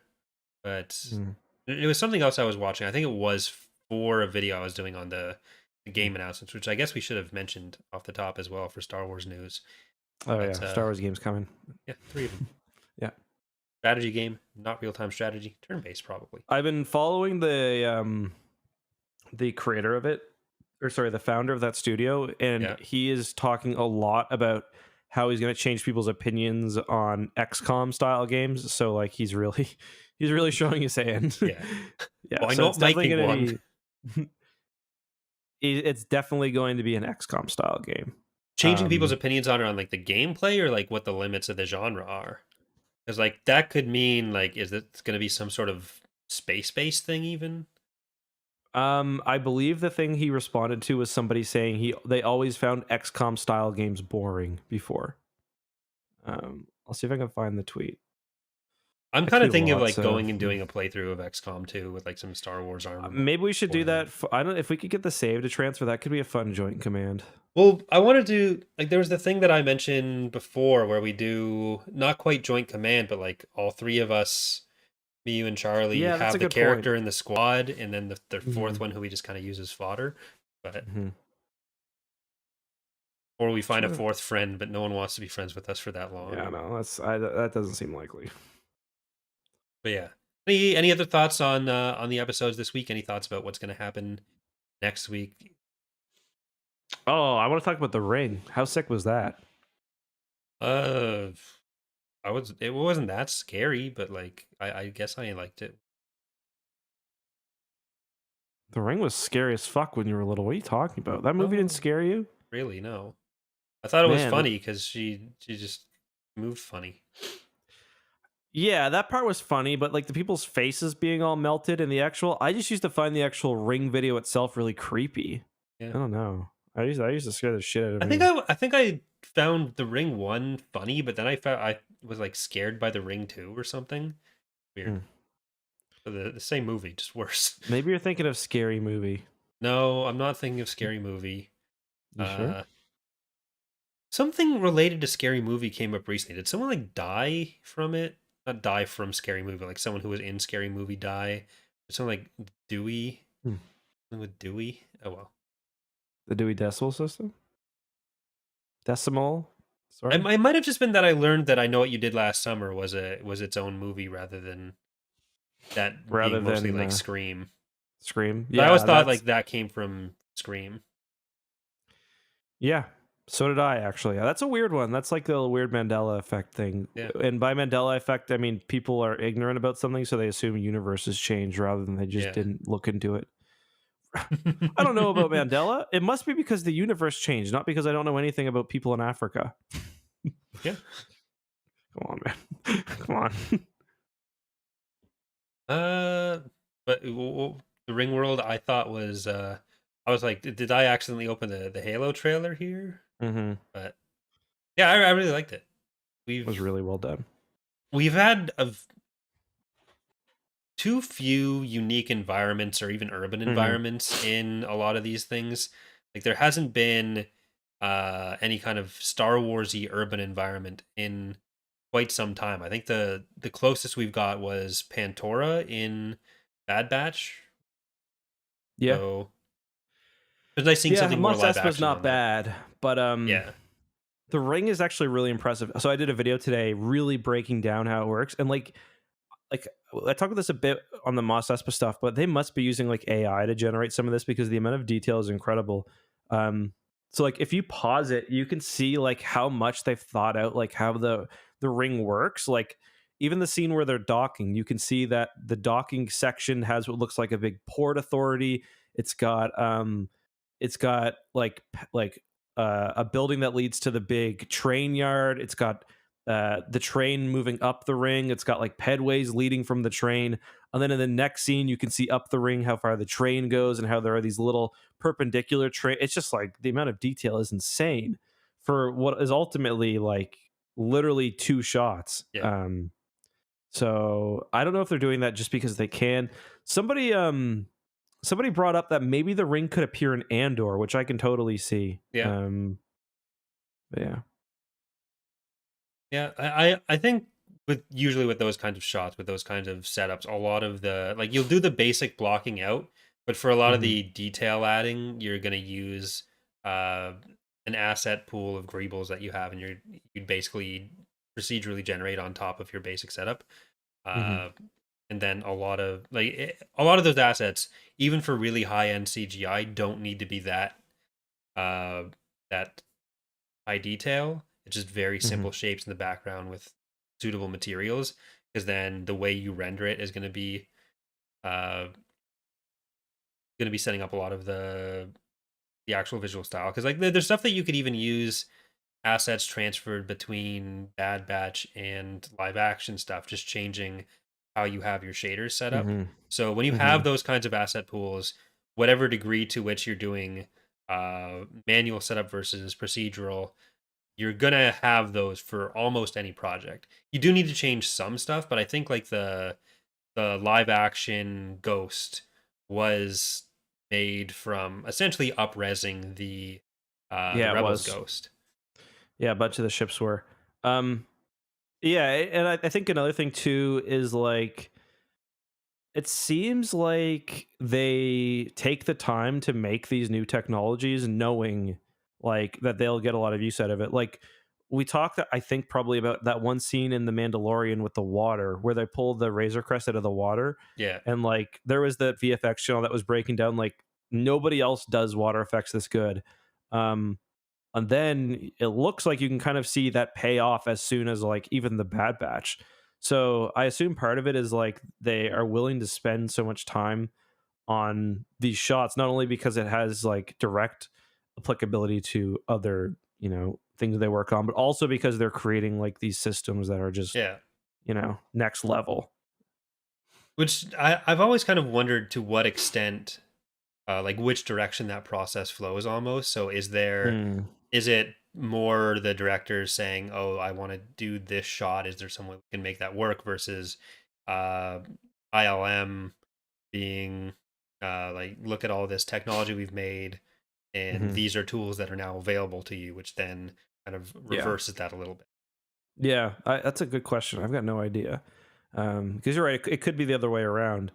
Speaker 2: but
Speaker 1: Mm.
Speaker 2: it was something else I was watching. I think it was for a video I was doing on the game announcements, which I guess we should have mentioned off the top as well for Star Wars news.
Speaker 1: Oh
Speaker 2: But,
Speaker 1: yeah, Star Wars games coming.
Speaker 2: Yeah, 3 of them.
Speaker 1: Yeah.
Speaker 2: Strategy game, not real time strategy, turn based probably.
Speaker 1: I've been following the creator of it, or sorry, the founder of that studio, and
Speaker 2: Yeah.
Speaker 1: he is talking a lot about how he's going to change people's opinions on XCOM style games. So like he's really showing his hand.
Speaker 2: Yeah.
Speaker 1: Yeah.
Speaker 2: Why
Speaker 1: so
Speaker 2: not
Speaker 1: it's definitely
Speaker 2: making
Speaker 1: gonna
Speaker 2: one?
Speaker 1: it's definitely going to be an XCOM style game.
Speaker 2: Changing people's opinions on it on like the gameplay or like what the limits of the genre are. Because like that could mean like is it going to be some sort of space-based thing even?
Speaker 1: I believe the thing he responded to was somebody saying they always found XCOM style games boring before. I'll see if I can find the tweet.
Speaker 2: I'm kind of thinking of
Speaker 1: lot,
Speaker 2: like
Speaker 1: so-
Speaker 2: going and doing a playthrough of XCOM 2 with like some Star Wars armor.
Speaker 1: Maybe we should do that.
Speaker 2: beforehand.
Speaker 1: I don't. If we could get the save to transfer, that could be a fun joint command.
Speaker 2: Well, I wanted to like there was the thing that I mentioned before where we do not quite joint command, but like all three of us, me, you, and Charlie,
Speaker 1: Yeah, that's
Speaker 2: have
Speaker 1: a
Speaker 2: the
Speaker 1: good
Speaker 2: character
Speaker 1: point.
Speaker 2: in the squad, and then the fourth
Speaker 1: Mhm.
Speaker 2: one who we just kind of use as fodder. But
Speaker 1: Mhm.
Speaker 2: or we find a
Speaker 1: Sure.
Speaker 2: fourth friend, but no one wants to be friends with us for that long.
Speaker 1: Yeah, no, that doesn't seem likely.
Speaker 2: But yeah, any other thoughts on the episodes this week? Any thoughts about what's going to happen next week?
Speaker 1: Oh, I want to talk about the ring. How sick was that?
Speaker 2: It wasn't that scary, but like I guess I liked it.
Speaker 1: The ring was scary as fuck when you were little. What are you talking about? That movie didn't
Speaker 2: Oh.
Speaker 1: scare you?
Speaker 2: Really, no. I thought it was
Speaker 1: Man,
Speaker 2: funny because she just moved funny.
Speaker 1: Yeah, that part was funny, but like the people's faces being all melted and I just used to find the actual ring video itself really creepy.
Speaker 2: Yeah.
Speaker 1: I don't know. I used to scare the shit out of me.
Speaker 2: I think I found the Ring 1 funny, but then I was like scared by the Ring 2 or something. Weird. So the same movie, just worse.
Speaker 1: Maybe you're thinking of Scary Movie.
Speaker 2: No, I'm not thinking of Scary Movie.
Speaker 1: You sure?
Speaker 2: Something related to Scary Movie came up recently. Did someone like die from it? Not die from Scary Movie, like someone who was in Scary Movie die. Something like Dewey. Something with Dewey. Oh well.
Speaker 1: The Dewey Decimal System? Decimal? Sorry?
Speaker 2: It might have just been that I learned that I Know What You Did Last Summer was its own movie rather than being mostly like Scream.
Speaker 1: Scream?
Speaker 2: But I always thought like that came from Scream.
Speaker 1: Yeah. So did I, actually. That's a weird one. That's like the weird Mandela effect thing.
Speaker 2: Yeah.
Speaker 1: And by Mandela effect, I mean people are ignorant about something, so they assume universes change rather than they just
Speaker 2: Yeah.
Speaker 1: didn't look into it. I don't know about Mandela. It must be because the universe changed, not because I don't know anything about people in Africa.
Speaker 2: Yeah.
Speaker 1: Come on, man. Come on.
Speaker 2: But the Ring World I thought was I was like, did I accidentally open the Halo trailer here?
Speaker 1: Mm-hmm.
Speaker 2: But yeah, I really liked it.
Speaker 1: It was really well done.
Speaker 2: We've had too few unique environments or even urban environments in a lot of these things. Like there hasn't been any kind of Star Warsy urban environment in quite some time. I think the closest we've got was Pantora in Bad Batch.
Speaker 1: Yeah.
Speaker 2: So it was nice seeing
Speaker 1: Yeah,
Speaker 2: something more
Speaker 1: Mos
Speaker 2: live
Speaker 1: Espa's
Speaker 2: action
Speaker 1: not
Speaker 2: on that.
Speaker 1: bad, but
Speaker 2: Yeah.
Speaker 1: the ring is actually really impressive. So I did a video today really breaking down how it works, and like I talked about this a bit on the Mos Espa stuff, but they must be using like AI to generate some of this because the amount of detail is incredible. So like if you pause it, you can see like how much they've thought out like how the ring works. Like even the scene where they're docking, you can see that the docking section has what looks like a big port authority. It's got a building that leads to the big train yard. It's got the train moving up the ring. It's got like pedways leading from the train. And then in the next scene, you can see up the ring how far the train goes and how there are these little perpendicular train. It's just like the amount of detail is insane for what is ultimately like literally two shots.
Speaker 2: Yeah.
Speaker 1: So I don't know if they're doing that just because they can. Somebody somebody brought up that maybe the ring could appear in Andor, which I can totally see.
Speaker 2: Yeah.
Speaker 1: But yeah.
Speaker 2: Yeah, I think usually with those kinds of shots, with those kinds of setups, a lot of the like you'll do the basic blocking out, but for a lot of
Speaker 1: Mhm.
Speaker 2: the detail adding, you're gonna use uh, an asset pool of greebles that you have, and you'd basically procedurally generate on top of your basic setup.
Speaker 1: Mhm.
Speaker 2: Uh, and then a lot of those assets, even for really high end CGI, don't need to be uh, that high detail. It's just very
Speaker 1: Mhm.
Speaker 2: simple shapes in the background with suitable materials. Because then the way you render it is uh, going to be setting up a lot of the actual visual style. Because like there's stuff that you could even use assets transferred between Bad Batch and live action stuff, just changing how you have your shaders set up.
Speaker 1: Mhm.
Speaker 2: So when you have
Speaker 1: Mhm.
Speaker 2: those kinds of asset pools, whatever degree to which you're doing manual setup versus procedural, you're gonna have those for almost any project. You do need to change some stuff, but I think like the live action Ghost was made from essentially upresing the
Speaker 1: Yeah, it
Speaker 2: Rebels
Speaker 1: was.
Speaker 2: Ghost.
Speaker 1: Yeah, a bunch of the ships were. Yeah, and I think another thing too is like it seems like they take the time to make these new technologies knowing like that they'll get a lot of use out of it. Like we talked I think probably about that one scene in The Mandalorian with the water where they pull the Razor Crest out of the water
Speaker 2: Yeah,
Speaker 1: and like there was that VFX channel that was breaking down like nobody else does water effects this good. Um and then it looks like you can kind of see that pay off as soon as like even the Bad Batch. So I assume part of it is like they are willing to spend so much time on these shots, not only because it has like direct applicability to other, things they work on, but also because they're creating like these systems that are just,
Speaker 2: yeah.
Speaker 1: next level.
Speaker 2: Which I've always kind of wondered to what extent, like which direction that process flows almost. So
Speaker 1: Mm.
Speaker 2: is it more the directors saying, "Oh, I want to do this shot. Is there some way we can make that work?" Versus uh, ILM being like, "Look at all this technology we've made, and
Speaker 1: Hmm.
Speaker 2: these are tools that are now available to you," which then kind of
Speaker 1: Yeah.
Speaker 2: reverses that a little bit.
Speaker 1: Yeah. That's a good question. I've got no idea. Because you're right. It could be the other way around.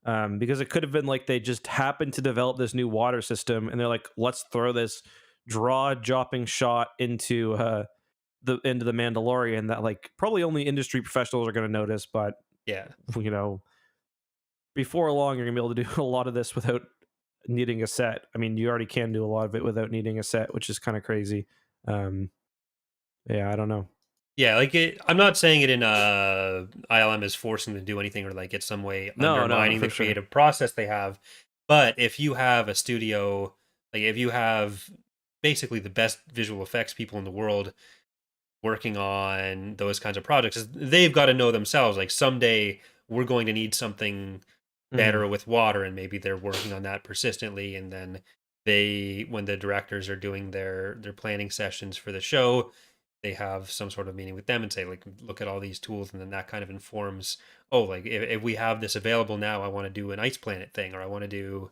Speaker 1: Because it could have been like they just happened to develop this new water system and they're like, let's throw this draw dropping shot into the Mandalorian that like probably only industry professionals are going to notice, but
Speaker 2: Yeah.
Speaker 1: you know before long you're going to be able to do a lot of this without needing a set. I mean, you already can do a lot of it without needing a set, which is kind of crazy. um yeah, I don't know.
Speaker 2: Yeah, like I'm not saying it in ILM is forcing them to do anything or like it's some way
Speaker 1: No, no,
Speaker 2: undermining the
Speaker 1: for sure.
Speaker 2: creative process they have, But if you have a studio, like if you have basically the best visual effects people in the world working on those kinds of projects, they've got to know themselves, like someday we're going to need something
Speaker 1: Mhm.
Speaker 2: better with water, and maybe they're working on that persistently, and then they, when the directors are doing their planning sessions for the show, they have some sort of meeting with them and say, like, look at all these tools, and then that kind of informs, oh, like if we have this available now, I want to do an ice planet thing, or I want to do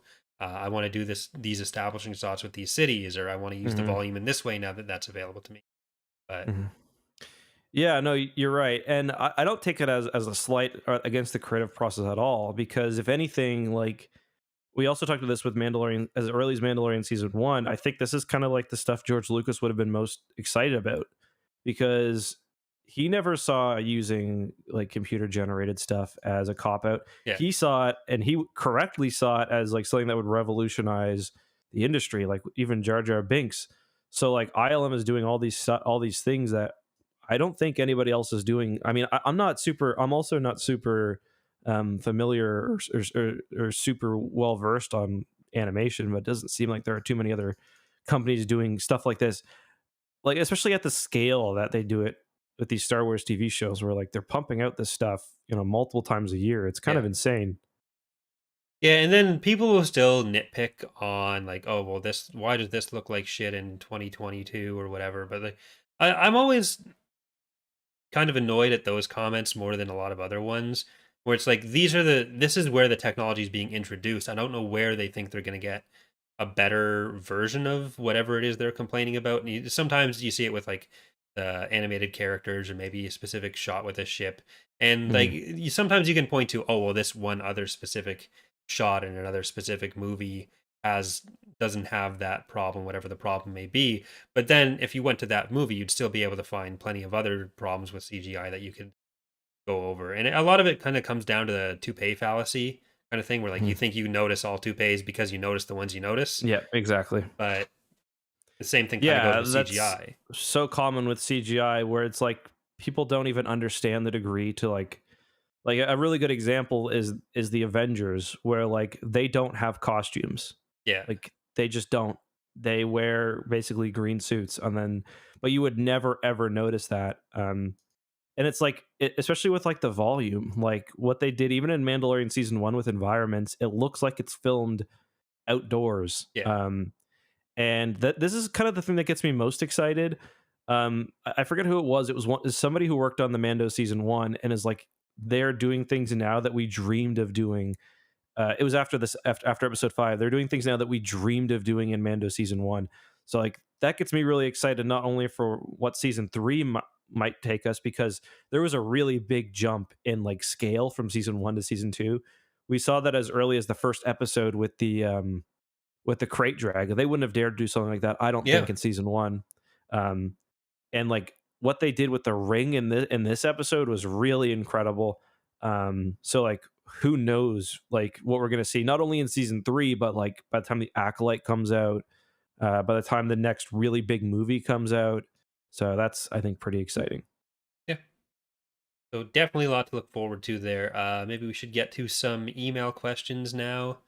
Speaker 2: these establishing shots with these cities, or I want to use the
Speaker 1: Mhm.
Speaker 2: volume in this way now that that's available to me. But
Speaker 1: Mhm. Yeah, no, you're right, and I don't take it as a slight against the creative process at all. Because if anything, like we also talked about this with Mandalorian, as early as Mandalorian season one. I think this is kind of like the stuff George Lucas would have been most excited about, because he never saw using like computer generated stuff as a cop out.
Speaker 2: yeah,
Speaker 1: He saw it, and he correctly saw it as like something that would revolutionize the industry, like even Jar Jar Binks. So like ILM is doing all these things that I don't think anybody else is doing. I mean, I'm not super. I'm also not super familiar or super well versed on animation, but it doesn't seem like there are too many other companies doing stuff like this, like especially at the scale that they do it with these Star Wars TV shows, where like they're pumping out this stuff, multiple times a year. It's kind
Speaker 2: yeah.
Speaker 1: of insane.
Speaker 2: Yeah, and then people will still nitpick on, like, oh well, this, why does this look like shit in 2022 or whatever. But like, I'm always kind of annoyed at those comments more than a lot of other ones, where it's like, this is where the technology is being introduced. I don't know where they think they're going to get a better version of whatever it is they're complaining about. And sometimes you see it with like the animated characters, or maybe a specific shot with a ship, and like
Speaker 1: Mhm.
Speaker 2: sometimes you can point to, oh well, this one other specific shot in another specific movie has doesn't have that problem, whatever the problem may be. But then if you went to that movie, you'd still be able to find plenty of other problems with CGI that you could go over. And a lot of it kind of comes down to the toupee fallacy kind of thing, where like you
Speaker 1: Mhm.
Speaker 2: think you notice all toupees because you notice the ones you notice.
Speaker 1: Yeah, exactly.
Speaker 2: But the same thing kind of goes
Speaker 1: Yeah,
Speaker 2: with
Speaker 1: that's
Speaker 2: CGI.
Speaker 1: so common with CGI, where it's like people don't even understand the degree to like a really good example is the Avengers, where like they don't have costumes.
Speaker 2: Yeah.
Speaker 1: Like they just don't. They wear basically green suits, and then but you would never ever notice that. And it's like especially with like the volume, like what they did even in Mandalorian season 1 with environments, it looks like it's filmed outdoors.
Speaker 2: Yeah.
Speaker 1: And this is kind of the thing that gets me most excited. I forget who it was. It was somebody who worked on the Mando season 1 and is like they're doing things now that we dreamed of doing. It was after after episode 5. They're doing things now that we dreamed of doing in Mando season 1. So like that gets me really excited, not only for what season 3 might take us, because there was a really big jump in like scale from season 1 to season 2. We saw that as early as the first episode with the crate drag. They wouldn't have dared do something like that, I don't
Speaker 2: Yeah.
Speaker 1: think, in season 1. Um, and like what they did with the ring in this episode was really incredible. So like who knows like what we're gonna see, not only in season 3, but like by the time the Acolyte comes out, by the time the next really big movie comes out. So that's, I think, pretty exciting.
Speaker 2: Yeah. So definitely a lot to look forward to there. Maybe we should get to some email questions now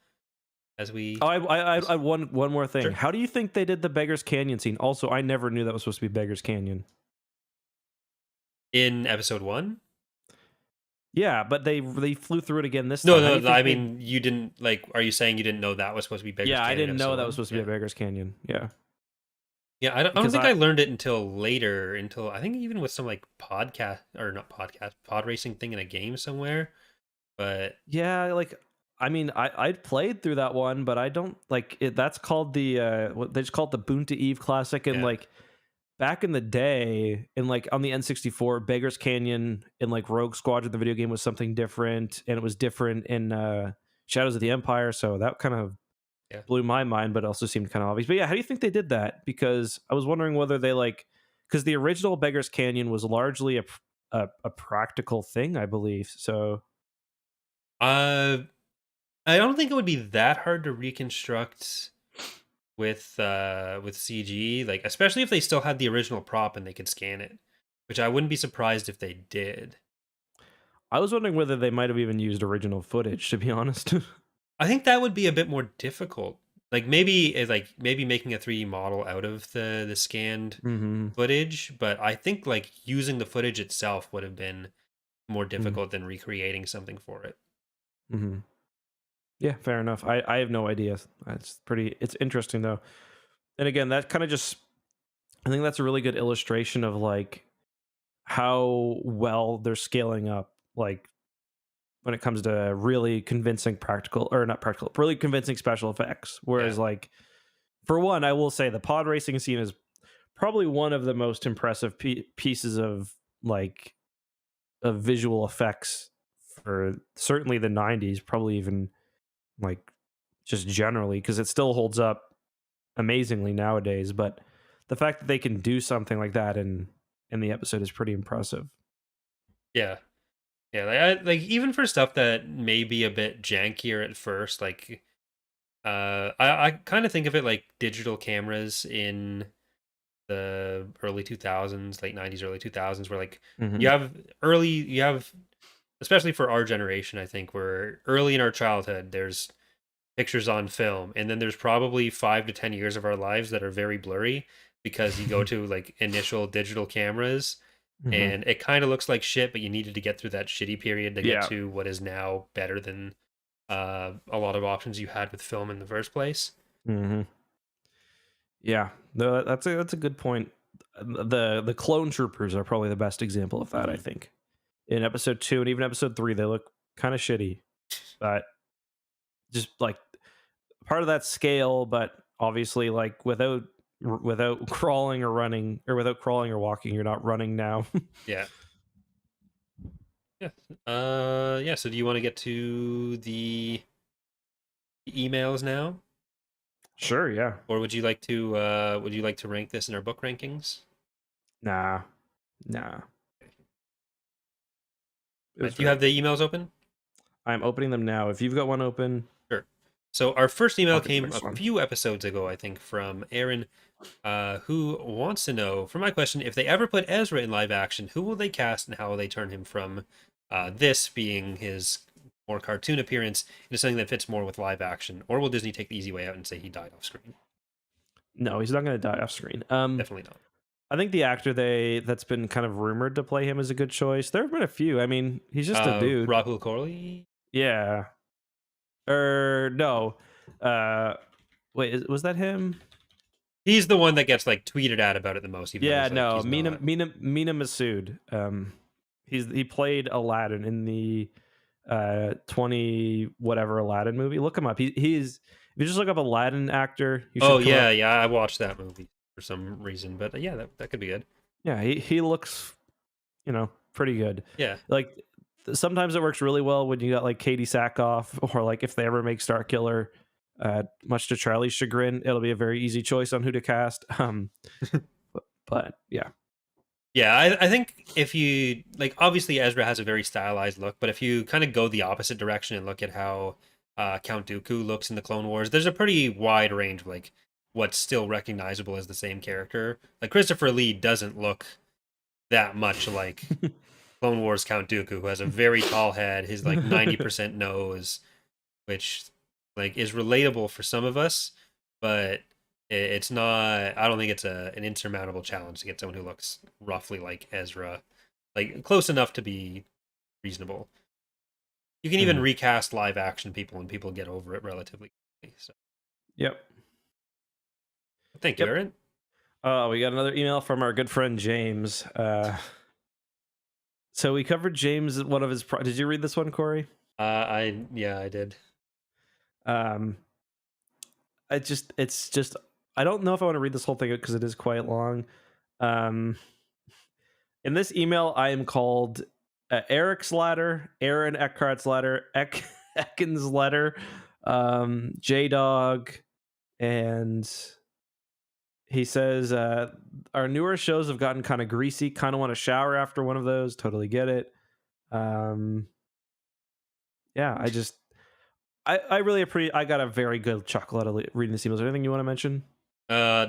Speaker 2: as we
Speaker 1: Oh, I one more thing.
Speaker 2: sure.
Speaker 1: How do you think they did the Beggars Canyon scene? Also, I never knew that was supposed to be Beggars Canyon.
Speaker 2: In episode 1?
Speaker 1: Yeah, but they flew through it again this
Speaker 2: No,
Speaker 1: time. How do
Speaker 2: no,
Speaker 1: you think
Speaker 2: I
Speaker 1: they?
Speaker 2: mean, you didn't, like, are you saying you didn't know that was supposed to be Beggar's
Speaker 1: Yeah, I
Speaker 2: Canyon in
Speaker 1: didn't know
Speaker 2: episode
Speaker 1: that was
Speaker 2: 1?
Speaker 1: supposed to be a
Speaker 2: Yeah.
Speaker 1: Beggars Canyon. Yeah,
Speaker 2: Yeah, I don't
Speaker 1: because
Speaker 2: think
Speaker 1: I
Speaker 2: I learned it until later, until I think even with some like podcast, or not podcast, pod racing thing in a game somewhere. But
Speaker 1: yeah, like I mean, I played through that one, but I don't like it. That's called the what they just call it the Boonta Eve Classic, and
Speaker 2: yeah,
Speaker 1: like back in the day, in like on the N64, Beggars Canyon in like Rogue Squadron, the video game, was something different, and it was different in Shadows of the Empire. So that kind of
Speaker 2: yeah.
Speaker 1: blew my mind, but also seemed kind of obvious. But yeah, how do you think they did that? Because I was wondering whether they like, because the original Beggars Canyon was largely a practical thing, I believe. So
Speaker 2: Uh, I don't think it would be that hard to reconstruct with CG, like especially if they still had the original prop and they could scan it, which I wouldn't be surprised if they did.
Speaker 1: I was wondering whether they might have even used original footage, to be honest.
Speaker 2: I think that would be a bit more difficult. Like maybe making a 3D model out of the scanned
Speaker 1: Mm-hmm.
Speaker 2: footage, but I think like using the footage itself would have been more
Speaker 1: Mm-hmm.
Speaker 2: difficult than recreating something for it.
Speaker 1: Mm-hmm. Yeah, fair enough. I have no idea. It's interesting though. And again, that kind of just, I think that's a really good illustration of like how well they're scaling up, like when it comes to really convincing practical, or not practical, really convincing special effects.
Speaker 2: Yeah.
Speaker 1: Whereas like, for one, I will say the pod racing scene is probably one of the most impressive pieces of like of visual effects for certainly the 90s, probably even like just generally, because it still holds up amazingly nowadays. But the fact that they can do something like that in the episode is pretty impressive.
Speaker 2: Yeah. Yeah, like even for stuff that may be a bit jankier at first, like I kind of think of it like digital cameras in the early 2000s, late 90s, early 2000s, where like
Speaker 1: Mm-hmm.
Speaker 2: you have especially for our generation, I think, where early in our childhood there's pictures on film, and then there's probably 5 to 10 years of our lives that are very blurry because you go to like initial digital cameras
Speaker 1: Mm-hmm.
Speaker 2: and it kind of looks like shit, but you needed to get through that shitty period to get
Speaker 1: Yeah.
Speaker 2: to what is now better than a lot of options you had with film in the first place.
Speaker 1: Mm-hmm. Yeah. No, that's a good point. The clone troopers are probably the best example of that. I
Speaker 2: Mhm.
Speaker 1: think in episode 2 and even episode 3, they look kind of shitty, but just like part of that scale. But obviously, like without crawling or running, or without crawling or walking, you're not running now.
Speaker 2: Yeah. Yeah. Yeah. So do you want to get to the emails now?
Speaker 1: Sure. Yeah.
Speaker 2: Or would you like to rank this in our book rankings?
Speaker 1: Nah. Nah. It was
Speaker 2: Do you have
Speaker 1: great.
Speaker 2: the emails open?
Speaker 1: I'm opening them now. If you've got one open,
Speaker 2: Sure. So our first email
Speaker 1: I'll get the
Speaker 2: came a
Speaker 1: next one.
Speaker 2: few episodes ago, I think, from Aaron, who wants to know, for my question, if they ever put Ezra in live action, who will they cast and how will they turn him from this being his more cartoon appearance into something that fits more with live action? Or will Disney take the easy way out and say he died off screen?
Speaker 1: No, he's not going to die off screen.
Speaker 2: Definitely not.
Speaker 1: I think the actor that's been kind of rumored to play him is a good choice. There have been a few. I mean, he's just a dude.
Speaker 2: Rahul Kohli?
Speaker 1: Yeah. Or no. Uh, wait, was that him?
Speaker 2: He's the one that gets like tweeted at about it the most, even though
Speaker 1: Yeah,
Speaker 2: he's like
Speaker 1: no.
Speaker 2: he's
Speaker 1: Mina
Speaker 2: not.
Speaker 1: Mina Masood. He played Aladdin in the 20 whatever Aladdin movie. Look him up. He's if you just look up Aladdin actor, you
Speaker 2: Oh
Speaker 1: should come
Speaker 2: yeah,
Speaker 1: up.
Speaker 2: yeah, I watched that movie for some reason, but yeah, that could be good.
Speaker 1: Yeah, he looks, pretty good.
Speaker 2: Yeah,
Speaker 1: Like sometimes it works really well when you got like Katie Sackhoff, or like if they ever make Starkiller, much to Charlie's chagrin, it'll be a very easy choice on who to cast. But yeah.
Speaker 2: yeah. I think if you like, obviously Ezra has a very stylized look, but if you kind of go the opposite direction and look at how Count Dooku looks in the Clone Wars, there's a pretty wide range of like what's still recognizable as the same character. Like Christopher Lee doesn't look that much like Clone Wars Count Dooku, who has a very tall head, his like 90% nose, which like is relatable for some of us, but it's not. I don't think it's an insurmountable challenge to get someone who looks roughly like Ezra, like close enough to be reasonable. You can even
Speaker 1: Mhm.
Speaker 2: recast live action people, and people get over it relatively quickly. So,
Speaker 1: Yep.
Speaker 2: thank you,
Speaker 1: Yep.
Speaker 2: Aaron.
Speaker 1: We got another email from our good friend James. So we covered James, one of his. Did you read this one, Corey?
Speaker 2: I did.
Speaker 1: Um, it's just. I don't know if I want to read this whole thing because it is quite long. Um, in this email, I am called Eric's Ladder, Aaron Eckhart's Ladder, Ekken's Letter, J Dog, and he says our newer shows have gotten kind of greasy. Kind of want to shower after one of those. Totally get it. Um, yeah, I really appreciate. I got a very good chuckle out of reading this email. Is there anything you want to mention?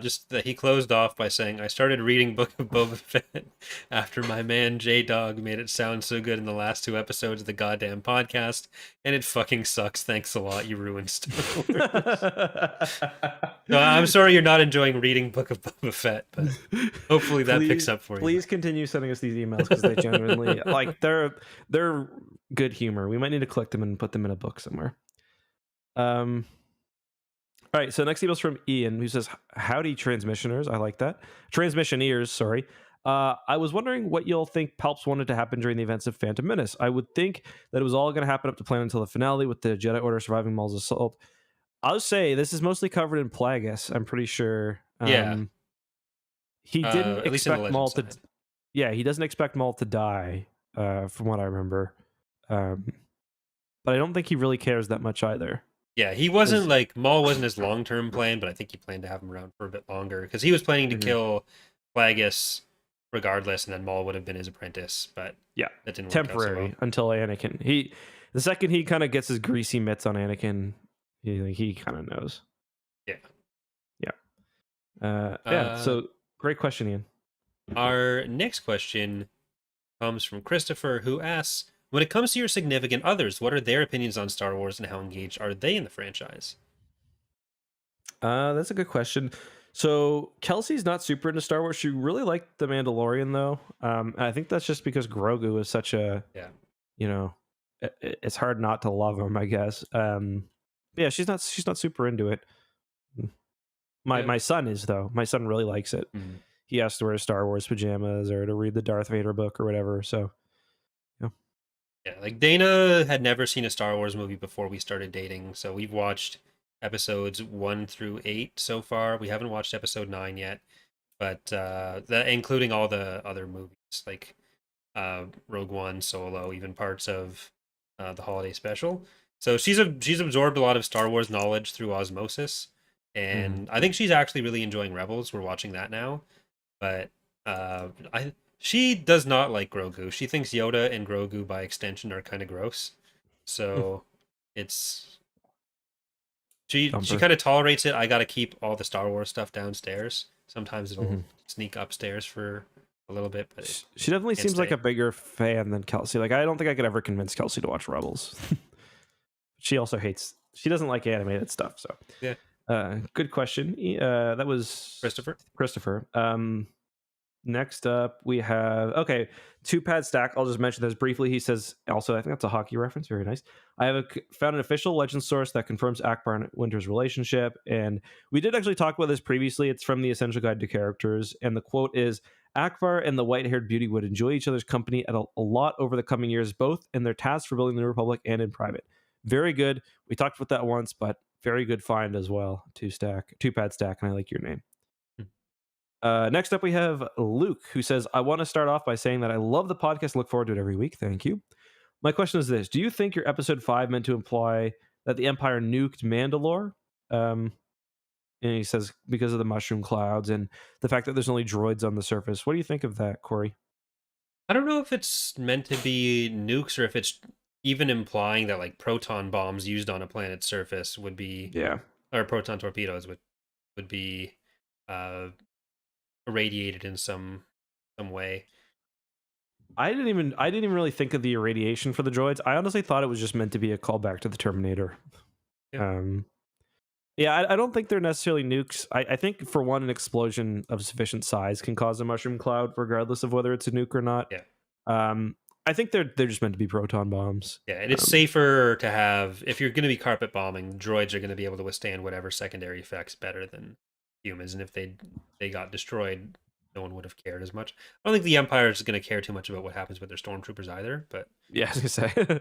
Speaker 2: Just that he closed off by saying, "I started reading Book of Boba Fett after my man J Dog made it sound so good in the last 2 episodes of the goddamn podcast, and it fucking sucks. Thanks a lot. You ruined Star Wars." So I'm sorry you're not enjoying reading Book of Boba Fett, but hopefully that picks up for you.
Speaker 1: Please continue sending us these emails because they genuinely like they're good humor. We might need to collect them and put them in a book somewhere. All right, so next email's from Ian, who says, "Howdy, transmissioners." I like that. Transmissioneers, sorry. I was wondering what you'll think Palps wanted to happen during the events of Phantom Menace. I would think that it was all going to happen up to plan until the finale with the Jedi Order surviving Maul's assault. I'll say this is mostly covered in Plagueis, I'm pretty sure.
Speaker 2: Yeah.
Speaker 1: He didn't
Speaker 2: At least in the
Speaker 1: expect Maul
Speaker 2: legend
Speaker 1: to...
Speaker 2: side.
Speaker 1: Yeah, he doesn't expect Maul to die, from what I remember. But I don't think he really cares that much either.
Speaker 2: Yeah, he wasn't like Maul wasn't his long-term plan, but I think he planned to have him around for a bit longer because he was planning to kill Plagueis regardless, and then Maul would have been his apprentice. But
Speaker 1: yeah,
Speaker 2: that didn't
Speaker 1: temporary
Speaker 2: work out so well.
Speaker 1: until Anakin. The second he kind of gets his greasy mitts on Anakin, he kind of knows.
Speaker 2: Yeah,
Speaker 1: yeah. So great question, Ian.
Speaker 2: Our next question comes from Christopher, who asks, when it comes to your significant others, what are their opinions on Star Wars and how engaged are they in the franchise?
Speaker 1: That's a good question. So Kelsey's not super into Star Wars. She really liked The Mandalorian, though. And I think that's just because Grogu is such a, it's hard not to love him, I guess. Yeah, she's not super into it. My son is, though. My son really likes it.
Speaker 2: Mm-hmm.
Speaker 1: He has to wear Star Wars pajamas or to read the Darth Vader book or whatever. So,
Speaker 2: yeah, like Dana had never seen a Star Wars movie before we started dating, so we've watched episodes 1 through 8 so far. We haven't watched episode 9 yet, but including all the other movies like Rogue One, Solo, even parts of the holiday special. So she's absorbed a lot of Star Wars knowledge through osmosis, and I think she's actually really enjoying Rebels. We're watching that now, but she does not like Grogu. She thinks Yoda and Grogu, by extension, are kind of gross. So she kind of tolerates it. I got to keep all the Star Wars stuff downstairs. Sometimes it'll sneak upstairs for a little bit, but
Speaker 1: she definitely seems like a bigger fan than Kelsey. Like, I don't think I could ever convince Kelsey to watch Rebels. She also she doesn't like animated stuff. So yeah, good question. That was Christopher. Next up, we have, 2-pad stack. I'll just mention this briefly. He says, also, I think that's a hockey reference. Very nice. I have found an official legend source that confirms Ackbar and Winter's relationship. And we did actually talk about this previously. It's from the Essential Guide to Characters. And the quote is, Ackbar and the white-haired beauty would enjoy each other's company a lot over the coming years, both in their tasks for building the Republic and in private. Very good. We talked about that once, but very good find as well. 2-pad stack, and I like your name. Next up, we have Luke, who says, I want to start off by saying that I love the podcast. Look forward to it every week. Thank you. My question is this. Do you think your episode 5 meant to imply that the Empire nuked Mandalore? And he says, because of the mushroom clouds and the fact that there's only droids on the surface. What do you think of that, Corey?
Speaker 2: I don't know if it's meant to be nukes or if it's even implying that like proton bombs used on a planet's surface would be...
Speaker 1: Yeah.
Speaker 2: Or proton torpedoes would be... irradiated in some way.
Speaker 1: I didn't even really think of the irradiation for the droids. I honestly thought it was just meant to be a callback to the Terminator. Yeah. I don't think they're necessarily nukes. I think, for one, an explosion of sufficient size can cause a mushroom cloud, regardless of whether it's a nuke or not.
Speaker 2: Yeah.
Speaker 1: I think they're just meant to be proton bombs.
Speaker 2: Yeah, and it's safer to have, if you're going to be carpet bombing, droids are going to be able to withstand whatever secondary effects better than humans, and if they got destroyed, no one would have cared as much. I don't think the Empire is going to care too much about what happens with their stormtroopers either, but
Speaker 1: yeah, I was gonna say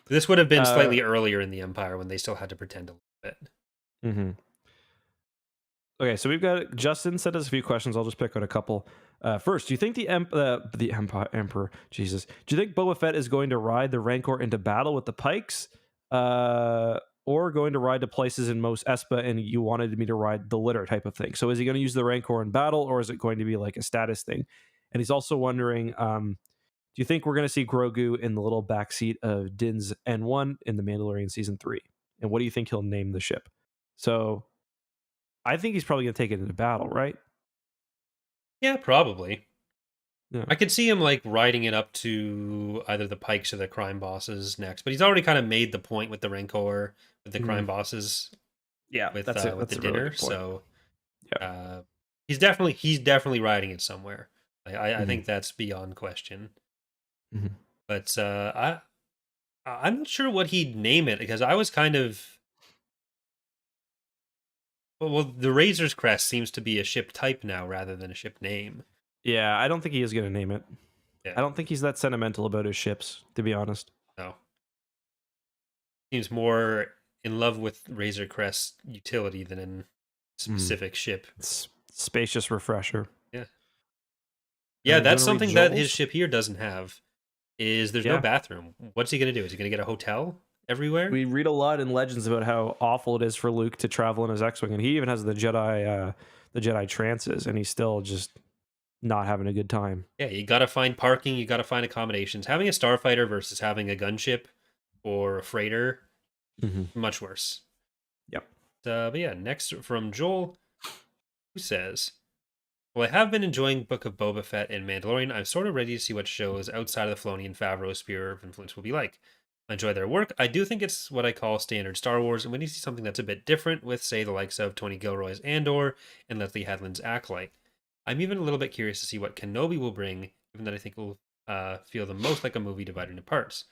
Speaker 2: this would have been slightly earlier in the Empire when they still had to pretend a little bit.
Speaker 1: Okay, so we've got Justin sent us a few questions. I'll just pick out a couple. First, do you think the Emperor, Jesus, do you think Boba Fett is going to ride the Rancor into battle with the Pikes? Or going to ride to places in Mos Espa and you wanted me to ride the litter type of thing. So is he going to use the Rancor in battle, or is it going to be like a status thing? And he's also wondering, do you think we're going to see Grogu in the little backseat of Din's N1 in the Mandalorian Season 3? And what do you think he'll name the ship? So I think he's probably going to take it into battle, right?
Speaker 2: Yeah, probably.
Speaker 1: Yeah.
Speaker 2: I could see him like riding it up to either the Pikes or the crime bosses next, but he's already kind of made the point with the Rancor, with the crime
Speaker 1: Mhm.
Speaker 2: bosses,
Speaker 1: Yeah,
Speaker 2: with
Speaker 1: that's it.
Speaker 2: with the
Speaker 1: That's a really
Speaker 2: dinner.
Speaker 1: good point.
Speaker 2: So
Speaker 1: Yeah.
Speaker 2: uh, he's definitely riding it somewhere. I
Speaker 1: Mhm.
Speaker 2: think that's beyond question.
Speaker 1: Mhm.
Speaker 2: But I'm not sure what he'd name it because I was kind of well, the Razor's Crest seems to be a ship type now rather than a ship name.
Speaker 1: Yeah, I don't think he is going to name it. I
Speaker 2: Yeah,
Speaker 1: don't think he's that sentimental about his ships, to be honest.
Speaker 2: no, seems more in love with Razor Crest utility than in
Speaker 1: Mhm.
Speaker 2: specific ship.
Speaker 1: Spacious refresher.
Speaker 2: Yeah,
Speaker 1: Do
Speaker 2: yeah,
Speaker 1: you want
Speaker 2: that's
Speaker 1: to read
Speaker 2: something that his
Speaker 1: Joel's?
Speaker 2: ship here doesn't have. Is there's no
Speaker 1: Yeah.
Speaker 2: bathroom? What's he gonna do? Is he gonna get a hotel everywhere?
Speaker 1: We read a lot in Legends about how awful it is for Luke to travel in his X-wing, and he even has the Jedi trances, and he's still just not having a good time.
Speaker 2: Yeah, you gotta find parking. You gotta find accommodations. Having a starfighter versus having a gunship or a freighter,
Speaker 1: Mm-hmm.
Speaker 2: much worse.
Speaker 1: Yep.
Speaker 2: But yeah, next from Joel, who says, "Well, I have been enjoying Book of Boba Fett and Mandalorian. I'm sort of ready to see what shows outside of the Filoni and Favreau sphere of influence will be like. I enjoy their work. I do think it's what I call standard Star Wars, and when you see something that's a bit different with, say, the likes of Tony Gilroy's Andor and Leslie Headland's Acolyte, I'm even a little bit curious to see what Kenobi will bring, given that I think it will feel the most like a movie divided into parts.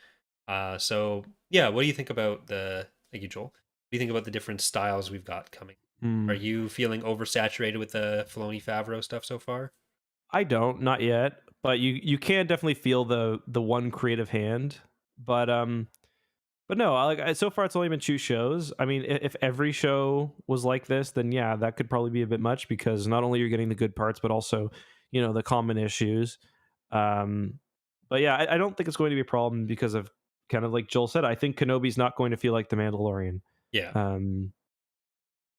Speaker 2: So, yeah, what do you think about thank you, Joel. What do you think about the different styles we've got coming? Are
Speaker 1: Mm.
Speaker 2: you feeling oversaturated with the Filoni Favreau stuff so far?
Speaker 1: I don't, not yet, but you can definitely feel the one creative hand. But no, so far it's only been 2 shows. I mean, if every show was like this, then yeah, that could probably be a bit much because not only you're getting the good parts, but also the common issues. Um, but yeah, I don't think it's going to be a problem because of kind of like Joel said. I think Kenobi's not going to feel like the Mandalorian,
Speaker 2: Yeah.
Speaker 1: um,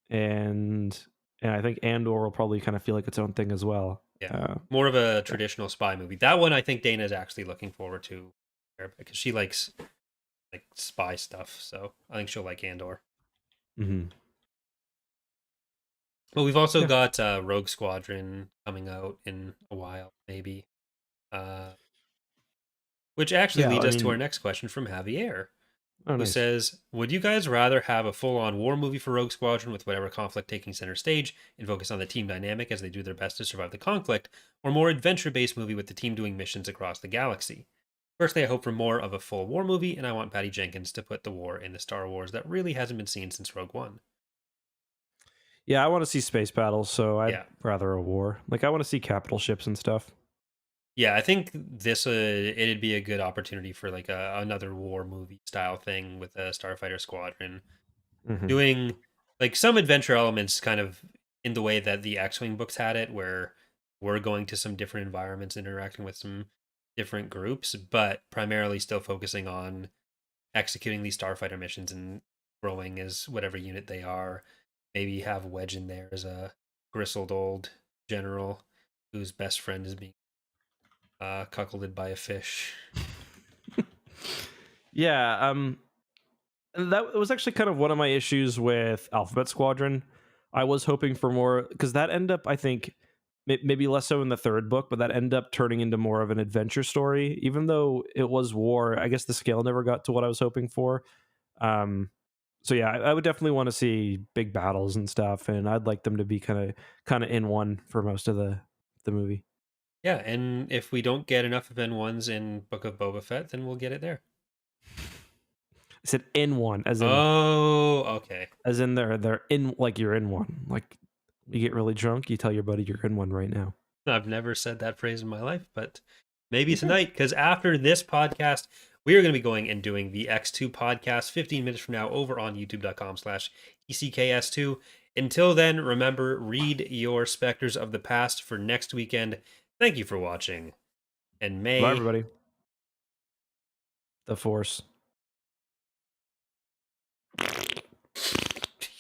Speaker 1: and and I think Andor will probably kind of feel like its own thing as well.
Speaker 2: Yeah.
Speaker 1: Uh,
Speaker 2: More of a
Speaker 1: yeah.
Speaker 2: traditional spy movie. That one I think Dana's actually looking forward to because she likes like spy stuff. So I think she'll like Andor.
Speaker 1: Hmm.
Speaker 2: But we've also
Speaker 1: Yeah.
Speaker 2: got Rogue Squadron coming out in a while, maybe. Uh, which actually
Speaker 1: Yeah.
Speaker 2: leads
Speaker 1: I
Speaker 2: us to our
Speaker 1: mean,
Speaker 2: next question from Javier,
Speaker 1: oh,
Speaker 2: who
Speaker 1: nice.
Speaker 2: says, "Would you guys rather have a full-on war movie for Rogue Squadron with whatever conflict taking center stage and focus on the team dynamic as they do their best to survive the conflict, or more adventure-based movie with the team doing missions across the galaxy? Personally, I hope for more of a full war movie, and I want Patty Jenkins to put the war in the Star Wars that really hasn't been seen since Rogue One."
Speaker 1: Yeah, I want to see space battles, so I'd
Speaker 2: Yeah.
Speaker 1: rather a war. Like, I want to see capital ships and stuff.
Speaker 2: Yeah, I think this it'd be a good opportunity for like another war movie style thing with a starfighter squadron
Speaker 1: Hmm.
Speaker 2: doing like some adventure elements kind of in the way that the X-Wing books had it where we're going to some different environments interacting with some different groups, but primarily still focusing on executing these starfighter missions and growing as whatever unit they are. Maybe have Wedge in there as a grizzled old general whose best friend is being cuckolded by a fish.
Speaker 1: Yeah, that was actually kind of one of my issues with Alphabet Squadron. I was hoping for more because that ended up, I think, maybe less so in the third book, but that ended up turning into more of an adventure story. Even though it was war, I guess the scale never got to what I was hoping for. Um, so yeah, I would definitely want to see big battles and stuff, and I'd like them to be kind of in one for most of the movie.
Speaker 2: Yeah, and if we don't get enough of N1s in Book of Boba Fett, then we'll get it there.
Speaker 1: I said in one,
Speaker 2: Oh, okay.
Speaker 1: as in they're in, like you're in one. Like you get really drunk, you tell your buddy you're in one right now.
Speaker 2: I've never said that phrase in my life, but maybe
Speaker 1: Okay.
Speaker 2: tonight, because after this podcast, we are going to be going and doing the X2 podcast 15 minutes from now over on youtube.com/ECKS2. Until then, remember, read your Spectres of the Past for next weekend. Thank you for watching, and
Speaker 1: Bye,
Speaker 2: may
Speaker 1: everybody. The Force.